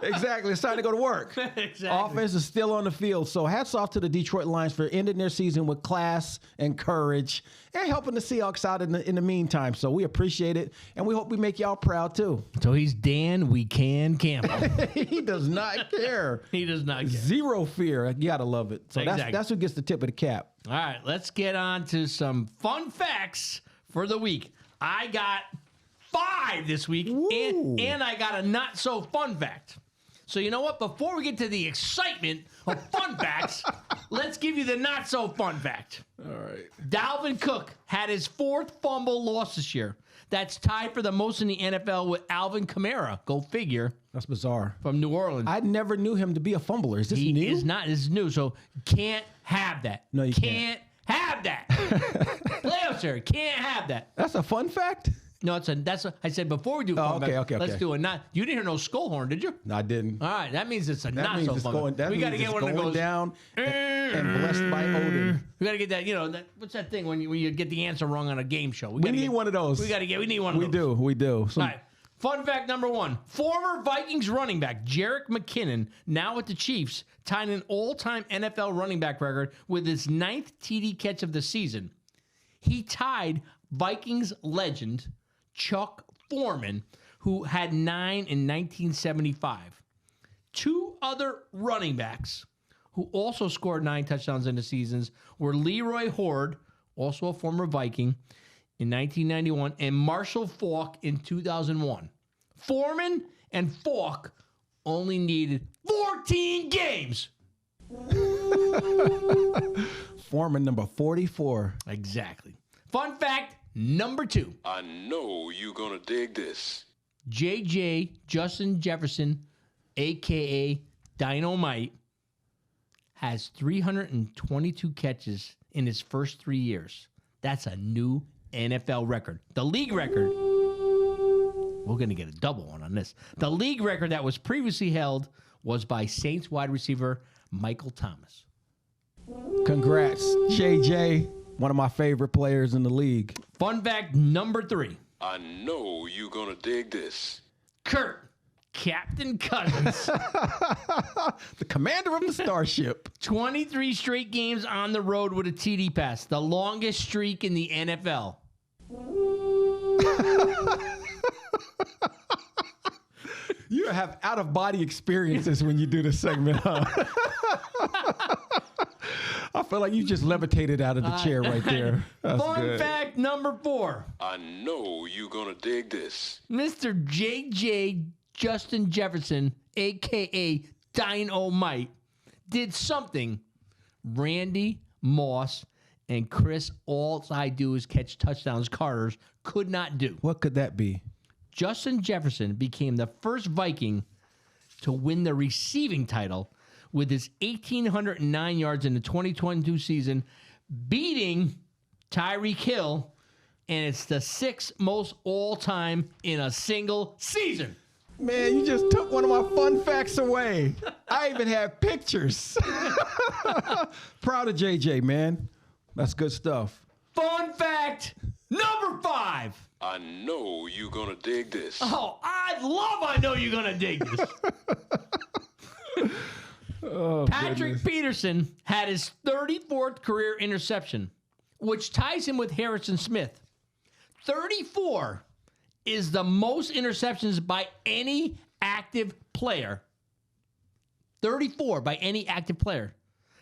Exactly. It's time to go to work. Exactly. Offense is still on the field. So hats off to the Detroit Lions for ending their season with class and courage and helping the Seahawks out in the meantime. So we appreciate it. And we hope we make y'all proud too. So he's Dan We Can Campbell. He does not care. He does not care. Zero fear. You got to love it. So Exactly. that's who gets the tip of the cap. All right, let's get on to some fun facts for the week. I got 5 this week, and I got a not so fun fact. So you know what? Before we get to the excitement of fun facts, let's give you the not so fun fact. All right. Dalvin Cook had his 4th fumble loss this year. That's tied for the most in the NFL with Alvin Kamara. Go figure. That's bizarre. From New Orleans. I never knew him to be a fumbler. Is this He new? is not. This is new. So can't have that. No, you can't have that. Playoffs here. Can't have that. That's a fun fact? No, I said before we do fun okay, fact, okay, let's okay. do a not. You didn't hear no skull horn, did you? No, I didn't. All right, that means it's a That not means so it's fun. going. That we got to means get it's one that going goes down and blessed by Odin. We got to get that. What's that thing when you get the answer wrong on a game show? We need one of those. We need one of those. We do. So, All right. Fun fact number 1. Former Vikings running back Jerick McKinnon, now with the Chiefs, tied an all-time NFL running back record with his 9th TD catch of the season. He tied Vikings legend Chuck Foreman, who had 9 in 1975. 2 other running backs who also scored 9 touchdowns in the seasons were Leroy Horde, also a former Viking, in 1991, and Marshall Faulk in 2001. Foreman and Faulk only needed 14 games. Foreman number 44. Exactly. Fun fact number 2. I know you're gonna dig this. JJ Justin Jefferson, a.k.a. Dynamite, has 322 catches in his first 3 years. That's a new NFL record. The league record, we're going to get a double one on this. The league record that was previously held was by Saints wide receiver Michael Thomas. Congrats, JJ, one of my favorite players in the league. Fun fact number 3. I know you're gonna dig this. Kurt Captain Cousins. The commander of the starship. 23 straight games on the road with a TD pass, the longest streak in the NFL. You have out-of-body experiences when you do this segment, huh? I feel like you just levitated out of the chair right there. That's Fun good. fact number 4. I know you gonna dig this. Mr. J.J. Justin Jefferson, a.k.a. Dynamite, did something Randy Moss and Chris All I Do Is Catch Touchdowns Carters could not do. What could that be? Justin Jefferson became the first Viking to win the receiving title with his 1,809 yards in the 2022 season, beating Tyreek Hill, and it's the 6th most all-time in a single season. Man, you just took one of my fun facts away. I even have pictures. Proud of JJ, man. That's good stuff. Fun fact number 5. I know you gonna dig this. Oh, I know you're going to dig this. Patrick Peterson had his 34th career interception, which ties him with Harrison Smith. 34 is the most interceptions by any active player. 34 by any active player.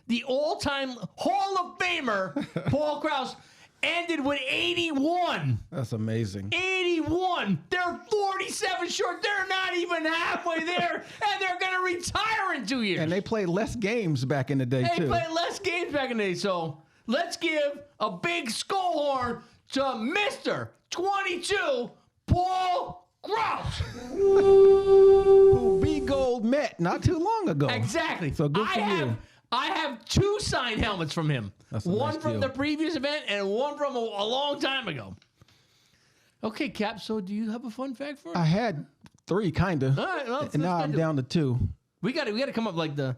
The all-time Hall of Famer, Paul Krause, ended with 81. That's amazing. 81. They're 47 short. They're not even halfway there, and they're going to retire in 2 years. And they played less games back in the day, They too. played less games back in the day. So let's give a big skull horn to Mr. 22, Paul Krause. Who B Gold met not too long ago. Exactly. So good for you. I have 2 signed helmets from him. That's a one nice from deal. the previous event and one from a long time ago. Okay, Cap, so do you have a fun fact for us? I had 3, kind of. All right, well, And now let's I'm do it. down to 2. We got to come up like the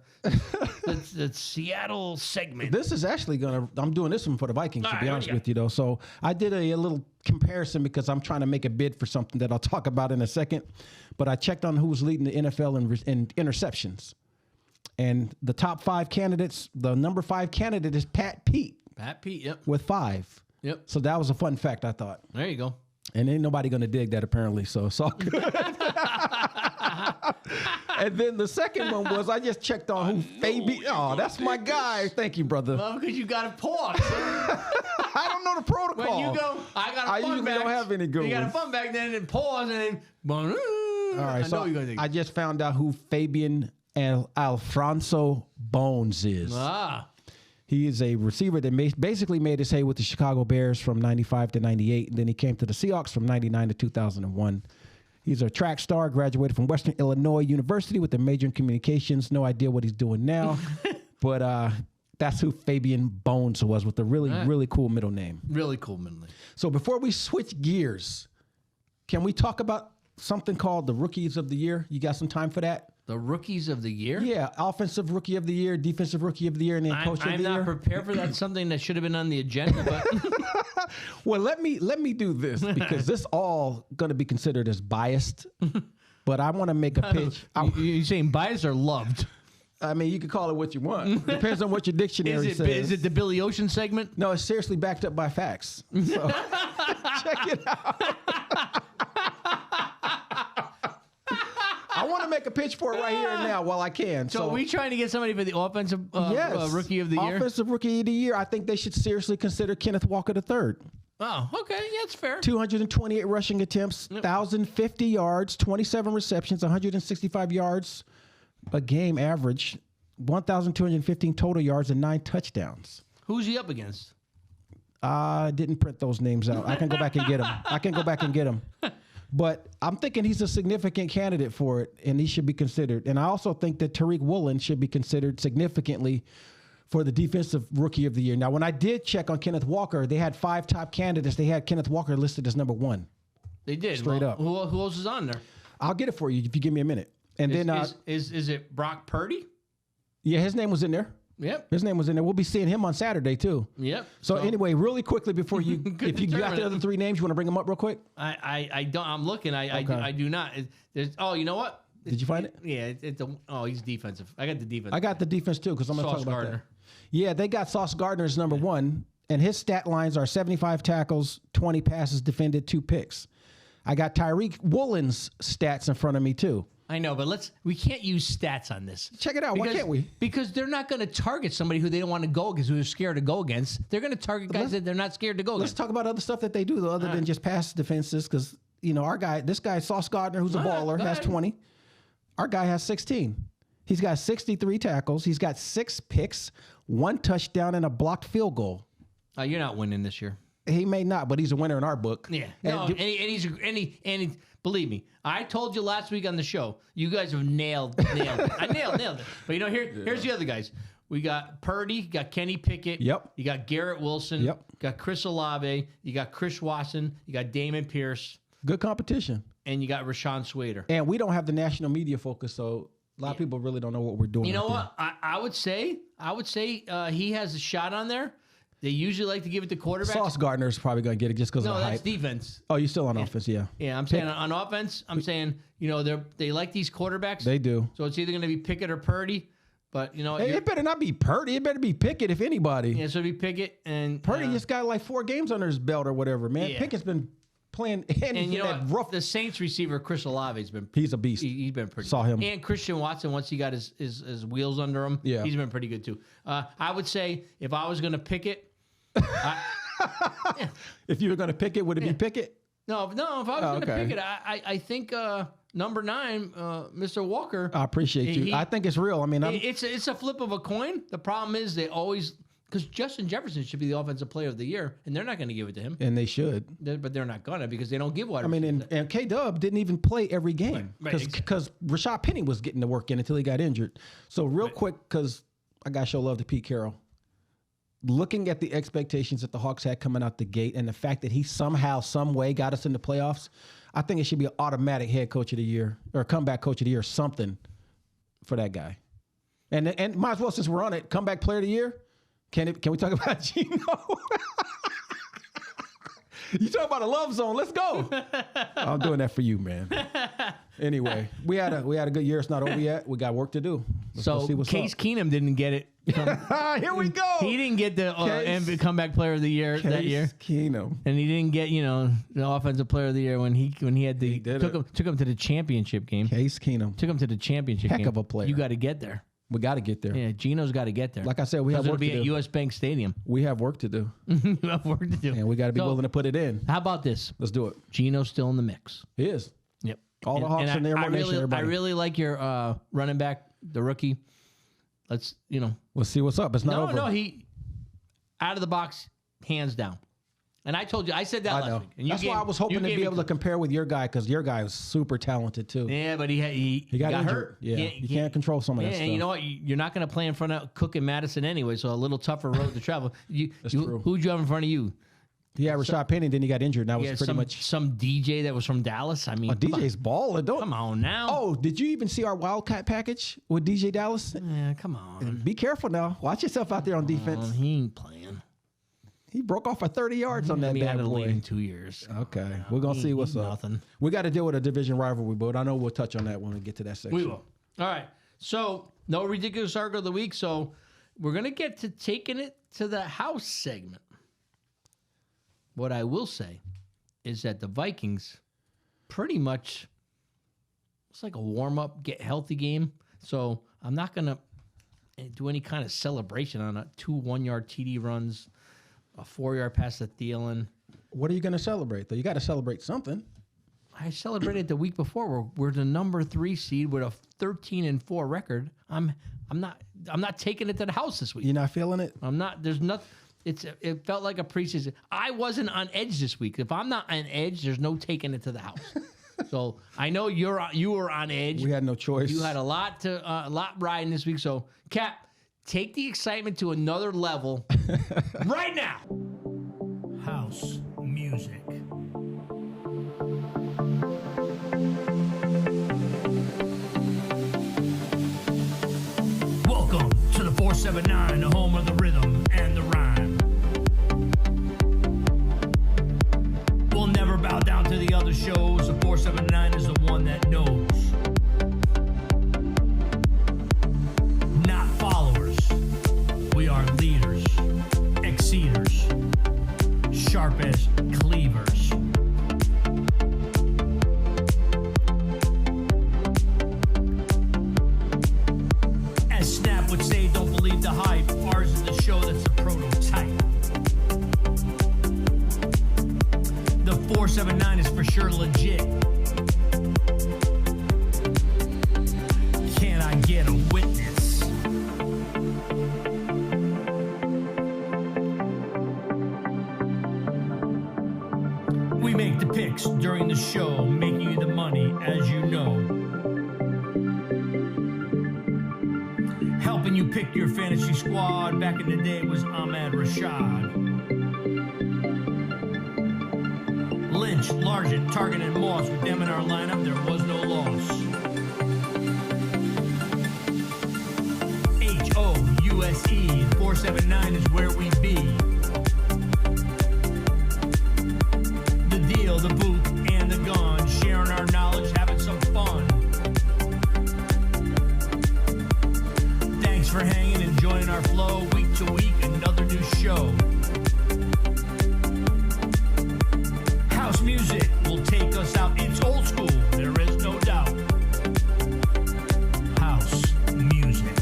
Seattle segment. This is actually I'm doing this one for the Vikings, All to right, be what honest do you with you, though. So I did a little comparison because I'm trying to make a bid for something that I'll talk about in a second. But I checked on who was leading the NFL in interceptions. And the top 5 candidates, the number 5 candidate is Pat Pete Pat Pete, yep. with 5. Yep. So that was a fun fact, I thought. There you go. And ain't nobody going to dig that, apparently. So it's all good. And then the second one was I just checked on who Fabian. Oh, that's my guy. Thank you, brother. Well, because you got to pause. I don't know the protocol. When you go, I got a I fun usually fact. don't have any good You got a ones. fun back then and pause and then. All All right, I so know you're going to I just found out who Fabian Alfonso Bones is. He is a receiver that basically made his hay with the Chicago Bears from 95 to 98, and then he came to the Seahawks from 99 to 2001. He's a track star, graduated from Western Illinois University with a major in communications. No idea what he's doing now, but that's who Fabian Bones was with a really cool middle name. Really cool, Minley. So before we switch gears, can we talk about something called the Rookies of the Year? You got some time for that? The Rookies of the Year? Yeah, Offensive Rookie of the Year, Defensive Rookie of the Year, and then Coach of I'm the Year. not prepared for that. Something that should have been on the agenda, but Well, let me do this because this all going to be considered as biased. But I want to make a pitch. you saying biased or loved? I mean, you can call it what you want. Depends on what your dictionary says. Is it the Billy Ocean segment? No, it's seriously backed up by facts. So check it out. I want to make a pitch for it right here and now while I can. So are we trying to get somebody for the offensive yes, Rookie of the Year? Offensive Rookie of the Year. I think they should seriously consider Kenneth Walker III. Oh, okay. Yeah, that's fair. 228 rushing attempts, 1,050 yards, 27 receptions, 165 yards a game average, 1,215 total yards, and 9 touchdowns. Who's he up against? I didn't print those names out. I can go back and get them. But I'm thinking he's a significant candidate for it, and he should be considered. And I also think that Tariq Woolen should be considered significantly for the Defensive Rookie of the Year. Now, when I did check on Kenneth Walker, they had 5 top candidates. They had Kenneth Walker listed as number 1. They did. Straight up. Who else is on there? I'll get it for you if you give me a minute. And then, Is it Brock Purdy? yeah, his name was in there. Yep. His name was in there. We'll be seeing him on Saturday, too. Yep. So anyway, really quickly before you, Good if you got the determinant. other 3 names, you want to bring them up real quick? I don't. I'm looking. I Okay. do not. You know what? Did you find it? Yeah, he's defensive. I got the defense. I got the defense too because I'm going to talk Sauce about Gardner. that. Yeah, they got Sauce Gardner as number one, and his stat lines are 75 tackles, 20 passes defended, 2 picks. I got Tyreek Woolen's stats in front of me too. I know, but we can't use stats on this. Check it out. Why can't we? Because they're not going to target somebody who they don't want to go against, who they're scared to go against. They're going to target guys that they're not scared to go Let's against. talk about other stuff that they do though, other than just pass defenses. Because this guy Sauce Gardner, who's a baller, has 20. Our guy has 16. He's got 63 tackles. He's got 6 picks, 1 touchdown, and a blocked field goal. You're not winning this year. He may not, but he's a winner in our book. Yeah. And No, and believe me, I told you last week on the show, you guys have nailed it. I nailed it. But here's the other guys. We got Purdy, you got Kenny Pickett. Yep. You got Garrett Wilson. Yep. You got Chris Olave. You got Chris Watson. You got Damon Pierce. Good competition. And you got Rashawn Slater. And we don't have the national media focus, so a lot of people really don't know what we're doing. You know out there. what? I would say he has a shot on there. They usually like to give it to quarterbacks. Sauce Gardner is probably going to get it just because of No, the that's hype. defense. Oh, you're still on offense, yeah. Yeah, I'm saying on offense, I'm saying, they like these quarterbacks. They do. So it's either going to be Pickett or Purdy. But, Hey, it better not be Purdy. It better be Pickett, if anybody. yeah, so it'd be Pickett and Purdy just got like 4 games under his belt or whatever, man. Yeah. Pickett's been playing, and you know that what? rough. The Saints receiver Chris Olave's been He's a beast. he's been pretty Saw good. him. And Christian Watson, once he got his wheels under him, Yeah. he's been pretty good too. I would say if I was going to pick it, If you were going to pick it, would it be Pickett? no, if I was going to okay. pick it, I think number 9, Mr. Walker. I appreciate you. He- I think it's real. I mean, It's a flip of a coin. The problem is they always because Justin Jefferson should be the offensive player of the year, and they're not going to give it to him. and they should. But they're not gonna because they don't give wide I mean, receivers and K-Dub didn't even play every game Right, because Rashad Penny was getting the work in until he got injured. So real quick, because I got to show love to Pete Carroll. Looking at the expectations that the Hawks had coming out the gate and the fact that he somehow, some way got us in the playoffs, I think it should be an automatic head coach of the year or comeback coach of the year, something for that guy. And might as well, since we're on it, comeback player of the year. Can we talk about Geno? You talk about a love zone. Let's go. I'm doing that for you, man. Anyway, we had a good year. It's not over yet. We got work to do. Let's go So see what's Case up. Keenum didn't get it. Here we go. He didn't get the Case- comeback player of the year that year, Keenum. and he didn't get the offensive player of the year when he had the did took him to the championship game. Case Keenum. Took him to the championship Heck game. of a player. You got to get there. We got to get there. Yeah, Geno's got to get there. Like I said, we have Because work it'll to be do. at US Bank Stadium. We have work to do, You have work to do. and we got to be So, willing to put it in. How about this? Let's do it. Geno's still in the mix. He is. Yep. All the Hawks in there, I Mo Nation, really, everybody. I really like your running back, the rookie. Let's We'll see what's up. It's not over. No, he out of the box, hands down. And I told you, I said that I last know. week. And you That's gave- why I was you hoping to gave be me able to compare with your guy because your guy was super talented too. Yeah, but he got injured. hurt. Yeah, you can't control some of that Yeah, stuff. and you know what? You're not going to play in front of Cook and Madison anyway, so a little tougher road to travel. true. Who'd you have in front of you? He had Rashad Penny, then he got injured. And that was Yeah, pretty much. some DJ that was from Dallas. I mean, DJ's balling. come on now. Oh, did you even see our Wildcat package with DJ Dallas? Yeah, come on. Be careful now. Watch yourself out there on defense. He ain't playing. He broke off for 30 yards on that I mean, bad out of the league boy. in 2 years. Okay, we're gonna see what's up. Nothing. We got to deal with a division rivalry, but I know we'll touch on that when we get to that section. We will. All right. So, no ridiculous article of the week. So, we're going to get to taking it to the house segment. What I will say is that the Vikings pretty much, it's like a warm-up, get healthy game. So, I'm not going to do any kind of celebration on it. 2 one-yard TD runs, a 4-yard pass to Thielen. What are you gonna celebrate though? You got to celebrate something. I celebrated the week before. We're the number 3 seed with a 13-4 record. I'm not taking it to the house this week. You're not feeling it? I'm not. There's nothing. It felt like a preseason. I wasn't on edge this week. If I'm not on edge, there's no taking it to the house. So I know you were on edge. We had no choice. You had a lot riding this week. So Cap, take the excitement to another level right now. House music. Welcome to the 479, the home of the rhythm and the rhyme. We'll never bow down to the other shows. The 479 is the one that knows. exceeders, sharp as cleavers. As Snap would say, don't believe the hype. Ours is the show that's a prototype. The 479 is for sure legit. Can I get a witness? We make the picks during the show, making you the money, as you know. Helping you pick your fantasy squad. Back in the day, it was Ahmad Rashad. Lynch, Largent, Target, and Moss. With them in our lineup, there was no loss. HOUSE, 479 is where we be. The deal, the booth, and the gun. Sharing our knowledge, having some fun. Thanks for hanging and joining our flow. Week to week, another new show. House music will take us out. It's old school, there is no doubt. House music.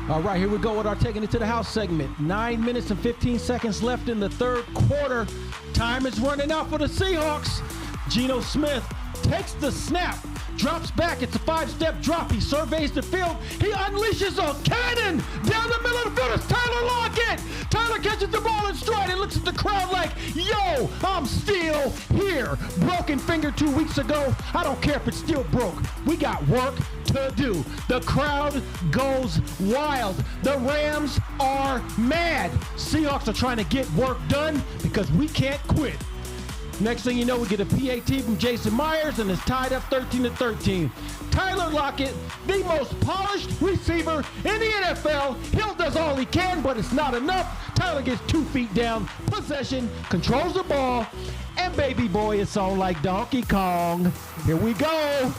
All right, here we go with our Taking It to the House segment. 9 minutes and 15 seconds left in the third quarter. Time is running out for the Seahawks. Geno Smith takes the snap, drops back. It's a 5-step drop. He surveys the field. He unleashes a cannon down the middle of the field. It's Tyler Lockett. Tyler catches the ball in stride and looks at the crowd like, yo, I'm still here. Broken finger 2 weeks ago. I don't care if it's still broke. We got work to do. The crowd goes wild. The Rams are mad. Seahawks are trying to get work done because we can't quit. Next thing you know, we get a PAT from Jason Myers, and it's tied up 13-13. Tyler Lockett, the most polished receiver in the NFL. Hill does all he can, but it's not enough. Tyler gets 2 feet down, possession, controls the ball, and baby boy is on like Donkey Kong. Here we go.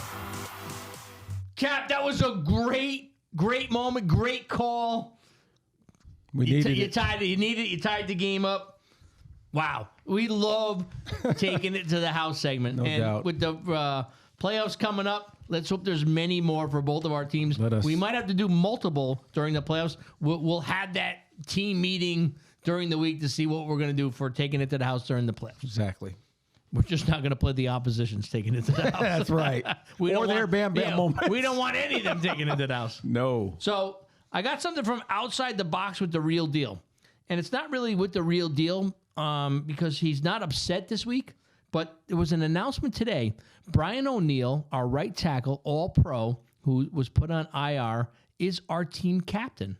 Cap, that was a great moment, great call. We needed it. You tied the game up. Wow. We love taking it to the house segment. No and doubt. With the playoffs coming up, let's hope there's many more for both of our teams. We might have to do multiple during the playoffs. We'll have that team meeting during the week to see what we're going to do for taking it to the house during the playoffs. Exactly. We're just not going to play the opposition's taking it to the house. That's right. Or their Bam Bam moments. We don't want any of them taking it to the house. No. So I got something from outside the box with the real deal. And it's not really with the real deal because he's not upset this week. But there was an announcement today. Brian O'Neill, our right tackle, all-pro, who was put on IR, is our team captain.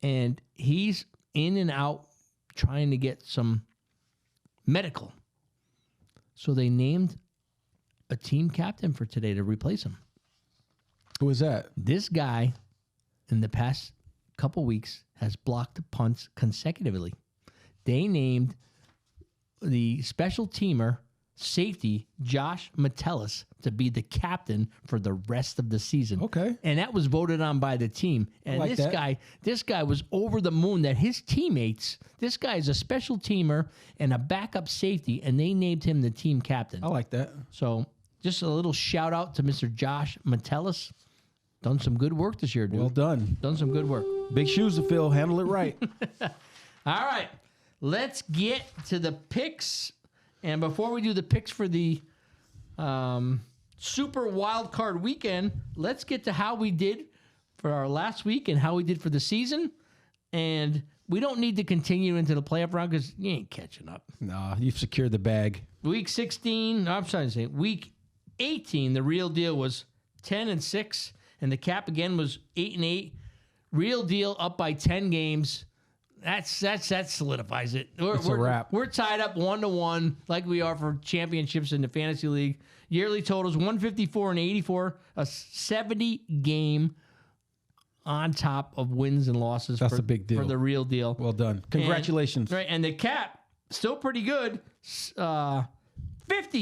And he's in and out trying to get some medical. So they named a team captain for today to replace him. Who is that? This guy, in the past couple weeks, has blocked punts consecutively. They named the special teamer safety Josh Metellus to be the captain for the rest of the season. Okay. And that was voted on by the team. And like that. this guy was over the moon that his teammates, this guy is a special teamer and a backup safety, and they named him the team captain. I like that. So just a little shout out to Mr. Josh Metellus. Done some good work this year, dude. Well done. Done some good work. Big shoes to fill. Handle it right. All right. Let's get to the picks. And before we do the picks for the Super Wild Card Weekend, let's get to how we did for our last week and how we did for the season. And we don't need to continue into the playoff round because you ain't catching up. Nah, you've secured the bag. Week 16, I'm sorry to say, week 18, the real deal was 10-6, and the cap again was 8-8. Real deal up by 10 games. That solidifies it. It's a wrap. We're tied up 1-1 like we are for championships in the fantasy league. Yearly totals 154 and 84, a 70 game on top of wins and losses. That's a big deal for the real deal. Well done. Congratulations. And the cap still pretty good. 50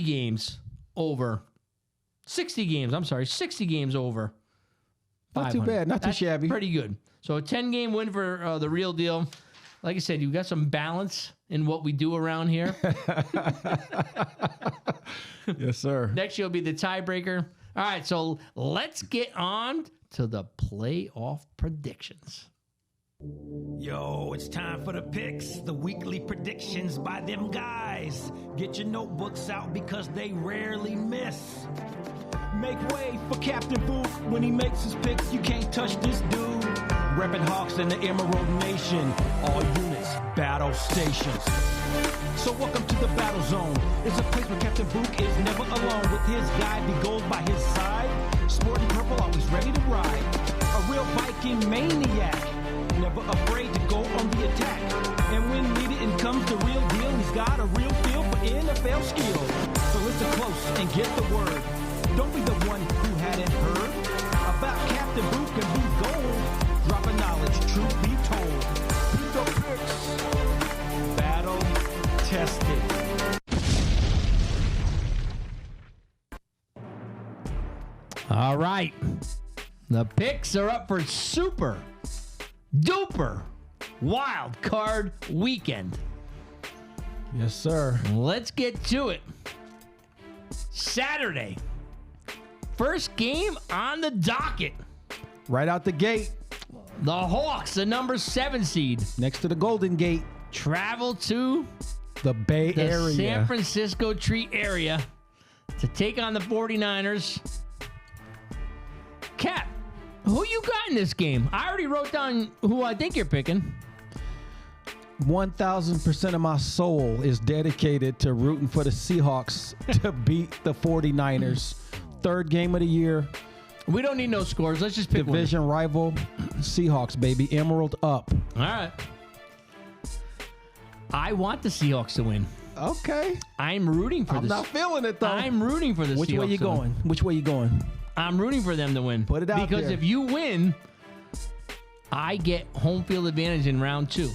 games over. 60 games. I'm sorry, 60 games over. Not too 500. bad. Not too That's shabby. Pretty good. So a 10-game win for the Real Deal. Like I said, you've got some balance in what we do around here. Yes, sir. Next year will be the tiebreaker. All right, so let's get on to the playoff predictions. Yo, it's time for the picks, the weekly predictions by them guys. Get your notebooks out because they rarely miss. Make way for Captain Book when he makes his picks. You can't touch this dude. Reppin' Hawks in the Emerald Nation. All units, battle stations. So welcome to the battle zone. It's a place where Captain Book is never alone. With his guide, he goes by his side. Sporting purple, always ready to ride. A real Viking maniac. Never afraid to go on the attack. And when needed and comes the real deal, he's got a real feel for NFL skill. So listen close and get the word. Don't be the one who hadn't heard about Captain Book and Blue Gold. Dropping knowledge, truth be told. Pluto picks, battle tested. All right. The picks are up for super duper wild card weekend. Yes, sir. Let's get to it. Saturday. First game on the docket. Right out the gate, The Hawks, the number 7 seed, next to the Golden Gate, travel to the Bay the Area. San Francisco Tree area to take on the 49ers. Cap, who you got in this game? I already wrote down who I think you're picking. 1,000% of my soul is dedicated to rooting for the Seahawks to beat the 49ers. Third game of the year. We don't need no scores. Let's just pick Division rival, Seahawks, baby. Emerald up. one. All right. I want the Seahawks to win. Okay. I'm rooting for I'm this. not feeling it, though. I'm rooting for the Seahawks. Which way you to win. going? Which way you going? I'm rooting for them to win. Put it out because there. if you win, I get home field advantage in round 2.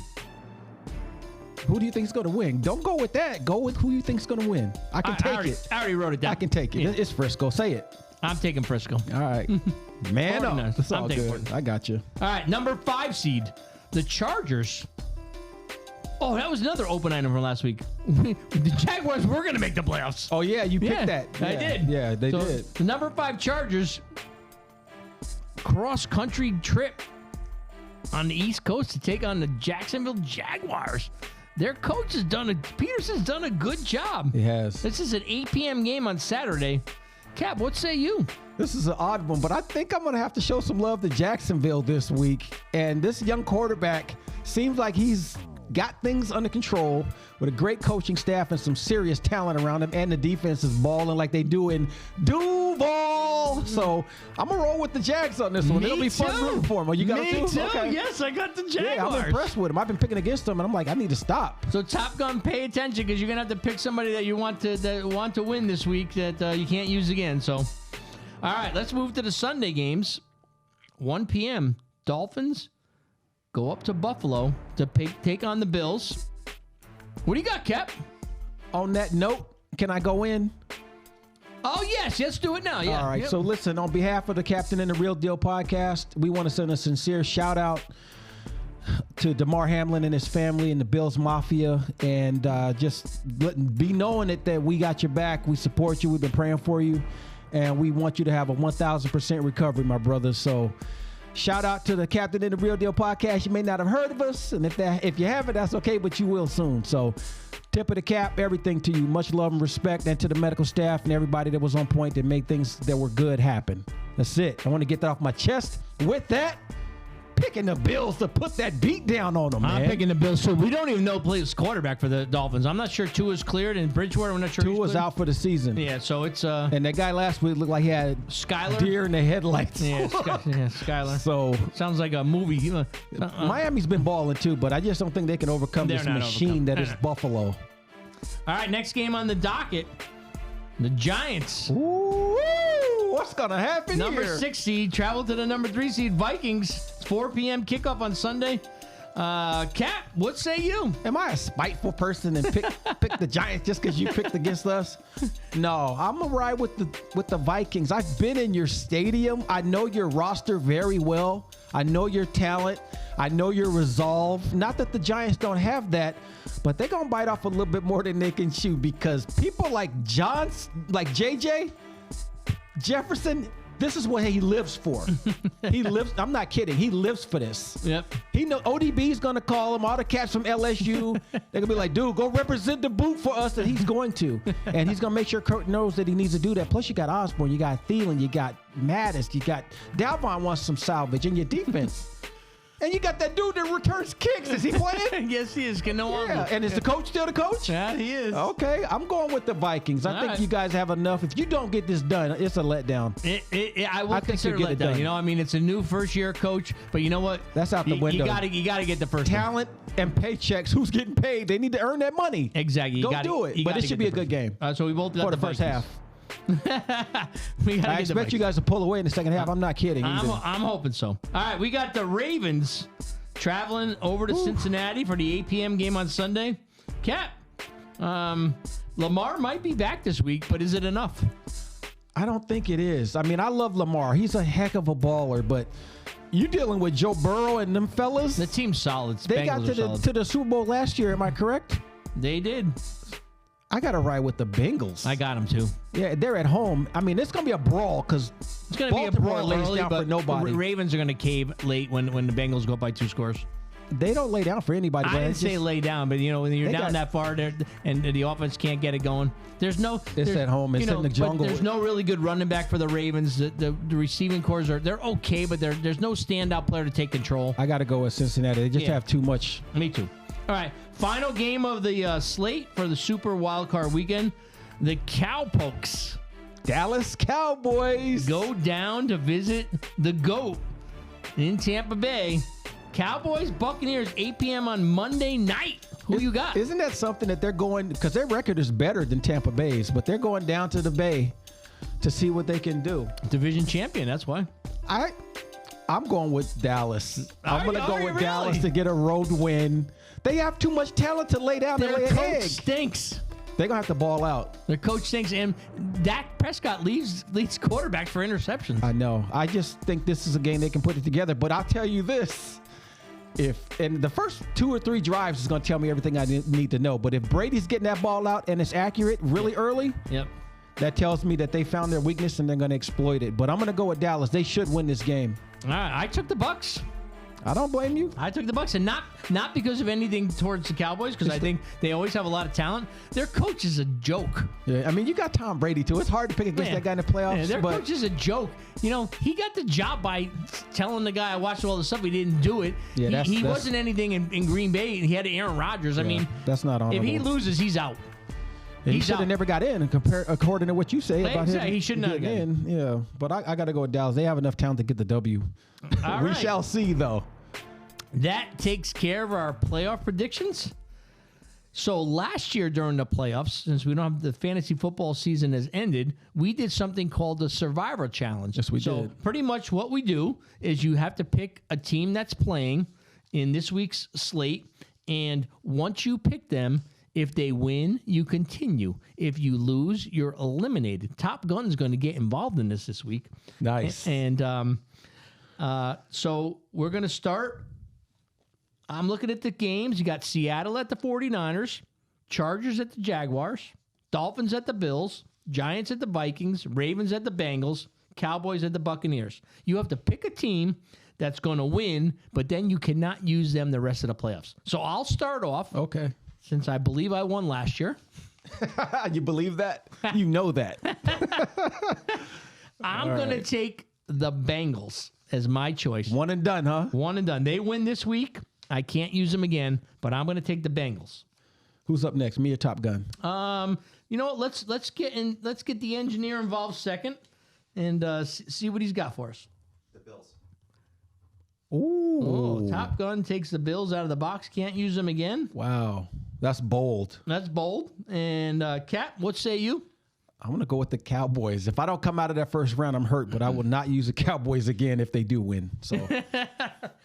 Who do you think is going to win? Don't go with that. Go with who you think is going to win. I can take it. I already wrote it down. I can take it. Yeah. It's Frisco. Say it. I'm taking Frisco. All right. Man up. 49ers. It's all I'm taking good. 49ers. I got you. All right, number 5 seed, the Chargers. Oh, that was another open item from last week. The Jaguars were going to make the playoffs. Oh, yeah. You picked Yeah, that. I Yeah. did. Yeah, they So, did. The number 5 Chargers cross-country trip on the East Coast to take on the Jacksonville Jaguars. Their coach has Peterson's done a good job. He has. This is an 8 p.m. game on Saturday. Cap, what say you? This is an odd one, but I think I'm going to have to show some love to Jacksonville this week. And this young quarterback seems like he's got things under control with a great coaching staff and some serious talent around him. And the defense is balling like they do in Duval. So I'm going to roll with the Jags on this one. Me It'll be fun too. rooting for him. Oh, you got Me it too. Okay. Yes, I got the Jaguars. Yeah, I'm impressed with him. I've been picking against him, and I'm like, I need to stop. So Top Gun, pay attention because you're gonna have to pick somebody that you want to win this week that you can't use again. So, all right, let's move to the Sunday games. 1 p.m. Dolphins go up to Buffalo to take on the Bills. What do you got, Cap? On that note, can I go in? Oh yes, let's do it now. Yeah. All right. Yep. So listen, on behalf of the Captain and the Real Deal podcast, we want to send a sincere shout out to DeMar Hamlin and his family and the Bills Mafia, and just be knowing that we got your back. We support you. We've been praying for you, and we want you to have a 1,000% recovery, my brother. So shout out to the Captain and the Real Deal podcast. You may not have heard of us, and if you haven't, that's okay, but you will soon. So tip of the cap, everything to you. Much love and respect, and to the medical staff and everybody that was on point that made things that were good happen. That's it. I want to get that off my chest. With that, picking the Bills to put that beat down on them, man. I'm picking the Bills. So we don't even know plays quarterback for the Dolphins. I'm not sure Tua's cleared, and Bridgewater, we're not sure. Tua was out for the season. Yeah, so it's And that guy last week looked like he had Skyler. deer in the headlights. Yeah, Skyler. So Sounds like a movie. Miami's been balling too, but I just don't think they can overcome They're this not machine that is overcome. Buffalo. All right, next game on the docket, the Giants. Ooh, what's gonna happen Number here? 6 seed travel to the number 3 seed Vikings. It's 4 p.m. kickoff on Sunday. Cap, what say you? Am I a spiteful person and pick the Giants just because you picked against us? No, I'm gonna ride with the Vikings. I've been in your stadium. I know your roster very well. I know your talent. I know your resolve. Not that the Giants don't have that, but they're gonna bite off a little bit more than they can chew because people like JJ Jefferson. This is what he lives for. He lives. I'm not kidding. He lives for this. Yep. He know ODB's gonna call him. All the cats from LSU, they're gonna be like, "Dude, go represent the boot for us." And he's going to, and he's gonna make sure Kurt knows that he needs to do that. Plus, you got Osborne, you got Thielen, you got Mattis, you got Dalvin wants some salvage in your defense, and you got that dude that returns kicks. Is he playing? Yes, he is. Yeah. And is the coach still the coach? Yeah, he is. Okay, I'm going with the Vikings. I think right. you guys have enough. If you don't get this done, it's a letdown. I will I think consider you'll get it letdown. done. You know, I mean, it's a new first-year coach, but you know what? That's out the window. You gotta get the first one. Talent and paychecks. Who's getting paid? They need to earn that money. Exactly. Go do it. But it should be a good game So we both got for the first half. We gotta I expect you guys to pull away in the second half. I'm not kidding. I'm hoping so. All right, we got the Ravens traveling over to Cincinnati for the 8 p.m. game on Sunday. Cap, Lamar might be back this week, but is it enough? I don't think it is. I mean, I love Lamar. He's a heck of a baller, but you dealing with Joe Burrow and them fellas. The team's solid. They got to the Super Bowl last year. Am I correct? They did. I got to ride with the Bengals. I got them too. Yeah, they're at home. I mean, it's going to be a brawl because It's going to be a Baltimore brawl lays early, down for but nobody. the Ravens are going to cave late when the Bengals go up by 2 scores. They don't lay down for anybody. I but didn't it's say just- lay down, but you know when you're They down got- that far there and the offense can't get it going, there's at home. It's in the jungle. But there's no really good running back for the Ravens. The receiving cores they're okay, but there's no standout player to take control. I got to go with Cincinnati. They just Yeah. have too much. Me too. All right, final game of the slate for the Super Wildcard Weekend. The Cowpokes Dallas Cowboys. go down to visit the GOAT in Tampa Bay. Cowboys, Buccaneers, 8 p.m. on Monday night. Who you got? Isn't that something that they're going, because their record is better than Tampa Bay's, but they're going down to the Bay to see what they can do. Division champion, that's why. I'm going with Dallas. I'm going to go Are you with really? Dallas to get a road win. They have too much talent to lay down and Their lay an coach egg. stinks. They're going to have to ball out. Their coach stinks, and Dak Prescott leads quarterbacks for interceptions. I know. I just think this is a game they can put it together. But I'll tell you this. And the first 2 or 3 drives is going to tell me everything I need to know. But if Brady's getting that ball out and it's accurate really early, Yep. that tells me that they found their weakness and they're going to exploit it. But I'm going to go with Dallas. They should win this game. All right, I took the Bucks. I don't blame you. I took the Bucks, and not because of anything towards the Cowboys, because I think they always have a lot of talent. Their coach is a joke. Yeah, I mean, you got Tom Brady, too. It's hard to pick against Man. that guy in the playoffs. Yeah, their but coach is a joke. You know, he got the job by telling the guy, I watched all the stuff, he didn't do it. Yeah, he that's- wasn't anything in Green Bay, and he had Aaron Rodgers. I mean, that's not if honorable. he loses, he's out. he he's should out. have never got in, according to what you say about Exactly, him. he should not have getting in. Yeah, but I got to go with Dallas. They have enough talent to get the W. All We right. shall see, though. That takes care of our playoff predictions. So last year during the playoffs, since we don't have the fantasy football season has ended, we did something called the Survivor Challenge. Yes, we so did. pretty much what we do is you have to pick a team that's playing in this week's slate, and once you pick them, if they win, you continue. If you lose, you're eliminated. Top Gun's going to get involved in this week. Nice. And so we're going to start. I'm looking at the games. You got Seattle at the 49ers, Chargers at the Jaguars, Dolphins at the Bills, Giants at the Vikings, Ravens at the Bengals, Cowboys at the Buccaneers. You have to pick a team that's going to win, but then you cannot use them the rest of the playoffs. So I'll start off, Okay. since I believe I won last year. You believe that? You know that. I'm going to take the Bengals as my choice. One and done, huh? One and done. They win this week. I can't use them again, but I'm going to take the Bengals. Who's up next? Me or Top Gun? You know what? Let's get the engineer involved second, and see what he's got for us. Ooh. Oh, Top Gun takes the Bills out of the box. Can't use them again. Wow. That's bold. That's bold. And Cap, what say you? I'm going to go with the Cowboys. If I don't come out of that first round, I'm hurt, but I will not use the Cowboys again if they do win. So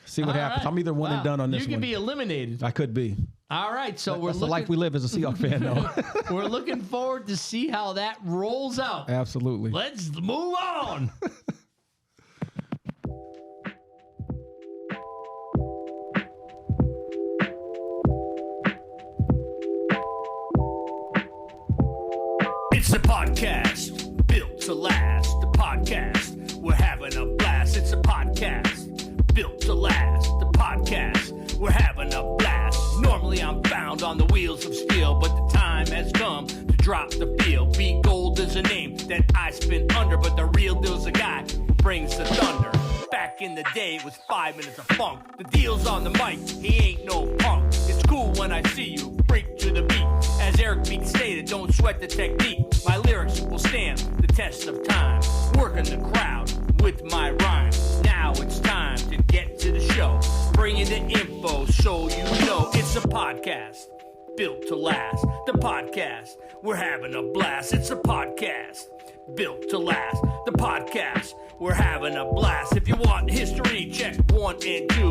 See what happens. right. I'm either one and done on this You can one. be eliminated. I could be. All right, so we're That's the life we live as a Seahawks fan, though. we're looking forward to see how that rolls out. Absolutely. Let's move on. It's the podcast built to last. The podcast, we're having a blast. It's a podcast built to last. The podcast, we're having a blast. Normally I'm bound on the wheels of steel, but the time has come to drop the field. Be Gold is a name that I spin under, but the real deal's a guy who brings the thunder. Back in the day, it was 5 minutes of funk. The deal's on the mic, he ain't no punk. It's cool when I see you break to the beat. As Eric Beek stated, don't sweat the technique. My lyrics will stand the test of time. Working the crowd with my rhyme. Now it's time to get to the show. Bringing the info so you know it's a podcast built to last. The podcast, we're having a blast. It's a podcast built to last. The podcast, we're having a blast. If you want history, check 1 and 2.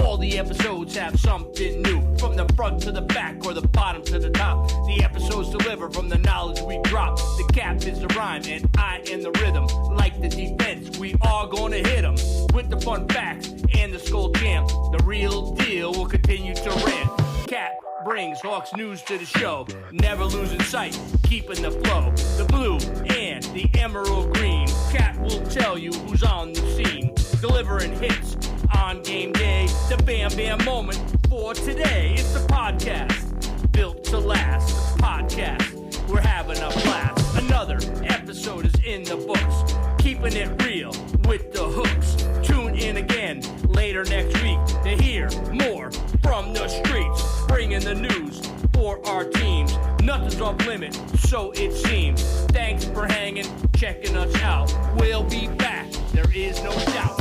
All the episodes have something new. From the front to the back or the bottom to the top. The episodes deliver from the knowledge we drop. The cap is the rhyme and I am the rhythm. Like the defense, we are gonna hit them. With the fun facts and the skull jam. The real deal will continue to rant. Cap brings Hawks news to the show. Never losing sight, keeping the flow. The blue and the emerald green. Cat will tell you who's on the scene. Delivering hits on game day. The bam bam moment for today. It's the podcast built to last. The podcast, we're having a blast. Another episode is in the books. Keeping it real with the hooks. Tune in again later next week to hear more from the streets. Bringing the news for our teams. Nothing's off limit, so it seems. Thanks for hanging, checking us out. We'll be back, there is no doubt.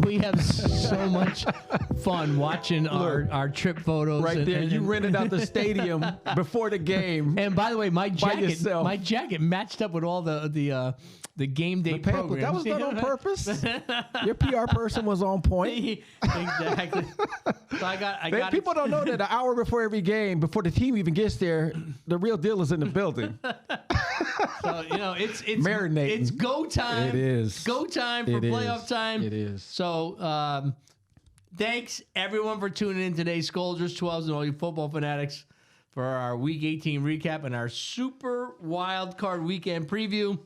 We have so much fun watching our trip photos. Right there. You rented out the stadium before the game. And by the way, my yourself. jacket matched up with all the game day programs. That was done on purpose. Your PR person was on point. Exactly. So I got People don't know that an hour before every game, before the team even gets there, the real deal is in the building. So it's Marinating. It's go time. It is. Go time for playoff time. It is. So thanks everyone for tuning in today, Scolders, 12s, and all you football fanatics, for our Week 18 recap and our Super Wild Card Weekend preview.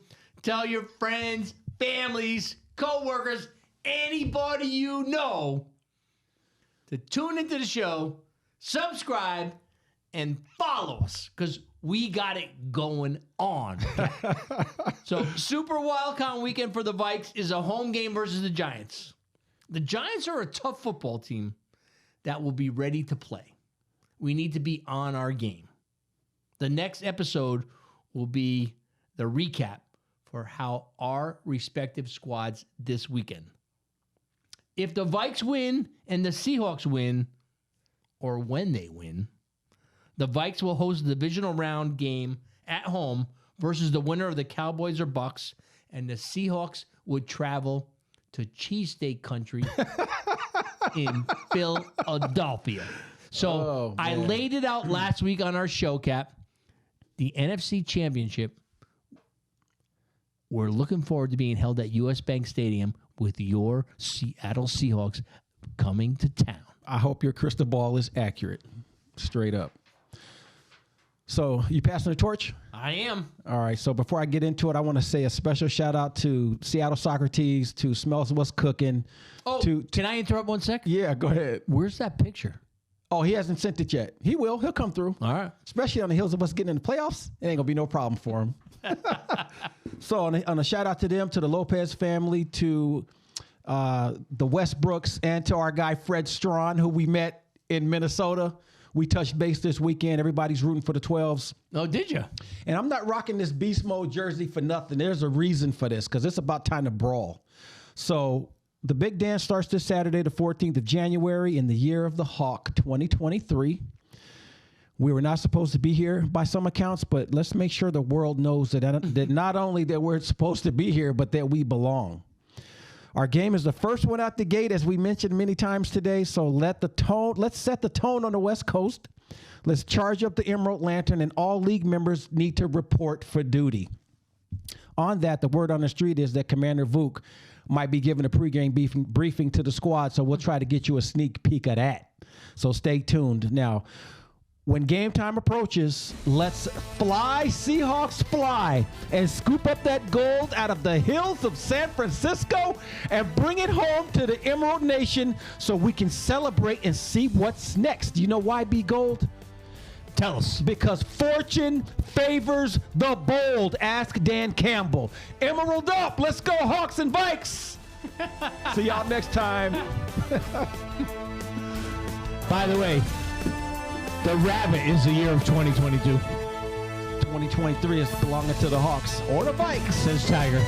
Tell your friends, families, co-workers, anybody you know to tune into the show, subscribe, and follow us, because we got it going on. So, Super Wildcard Weekend for the Vikes is a home game versus the Giants. The Giants are a tough football team that will be ready to play. We need to be on our game. The next episode will be the recap for how our respective squads this weekend. If the Vikes win and the Seahawks win, or when they win, the Vikes will host the divisional round game at home versus the winner of the Cowboys or Bucks, and the Seahawks would travel to cheesesteak country in Philadelphia. So I laid it out last week on our show, Cap. The NFC Championship, we're looking forward to being held at US Bank Stadium with your Seattle Seahawks coming to town. I hope your crystal ball is accurate. Straight up. So, you passing the torch? I am. All right. So, before I get into it, I want to say a special shout out to Seattle Socrates, to Smells What's Cooking. Oh, can I interrupt 1 second? Yeah, go ahead. Where's that picture? Oh, he hasn't sent it yet. He will. He'll come through. All right. Especially on the heels of us getting in the playoffs. It ain't going to be no problem for him. So, on a shout out to them, to the Lopez family, to the Westbrooks, and to our guy Fred Strawn, who we met in Minnesota. We touched base this weekend. Everybody's rooting for the 12s. Oh, did you? And I'm not rocking this beast mode jersey for nothing. There's a reason for this, because it's about time to brawl. So the big dance starts this Saturday, the 14th of January, in the year of the Hawk, 2023. We were not supposed to be here by some accounts, but let's make sure the world knows that not only that we're supposed to be here, but that we belong. Our game is the first one out the gate, as we mentioned many times today. So let's set the tone on the West Coast. Let's charge up the Emerald Lantern, and all league members need to report for duty. On that, the word on the street is that Commander Vuk might be giving a pregame briefing to the squad, so we'll try to get you a sneak peek of that. So stay tuned. Now, when game time approaches, let's fly, Seahawks fly, and scoop up that gold out of the hills of San Francisco and bring it home to the Emerald Nation so we can celebrate and see what's next. You know why be gold? Tell us. Because fortune favors the bold. Ask Dan Campbell. Emerald up. Let's go, Hawks and Vikes. See y'all next time. By the way, the rabbit is the year of 2022. 2023 is belonging to the Hawks or the Vikes, Says Tiger.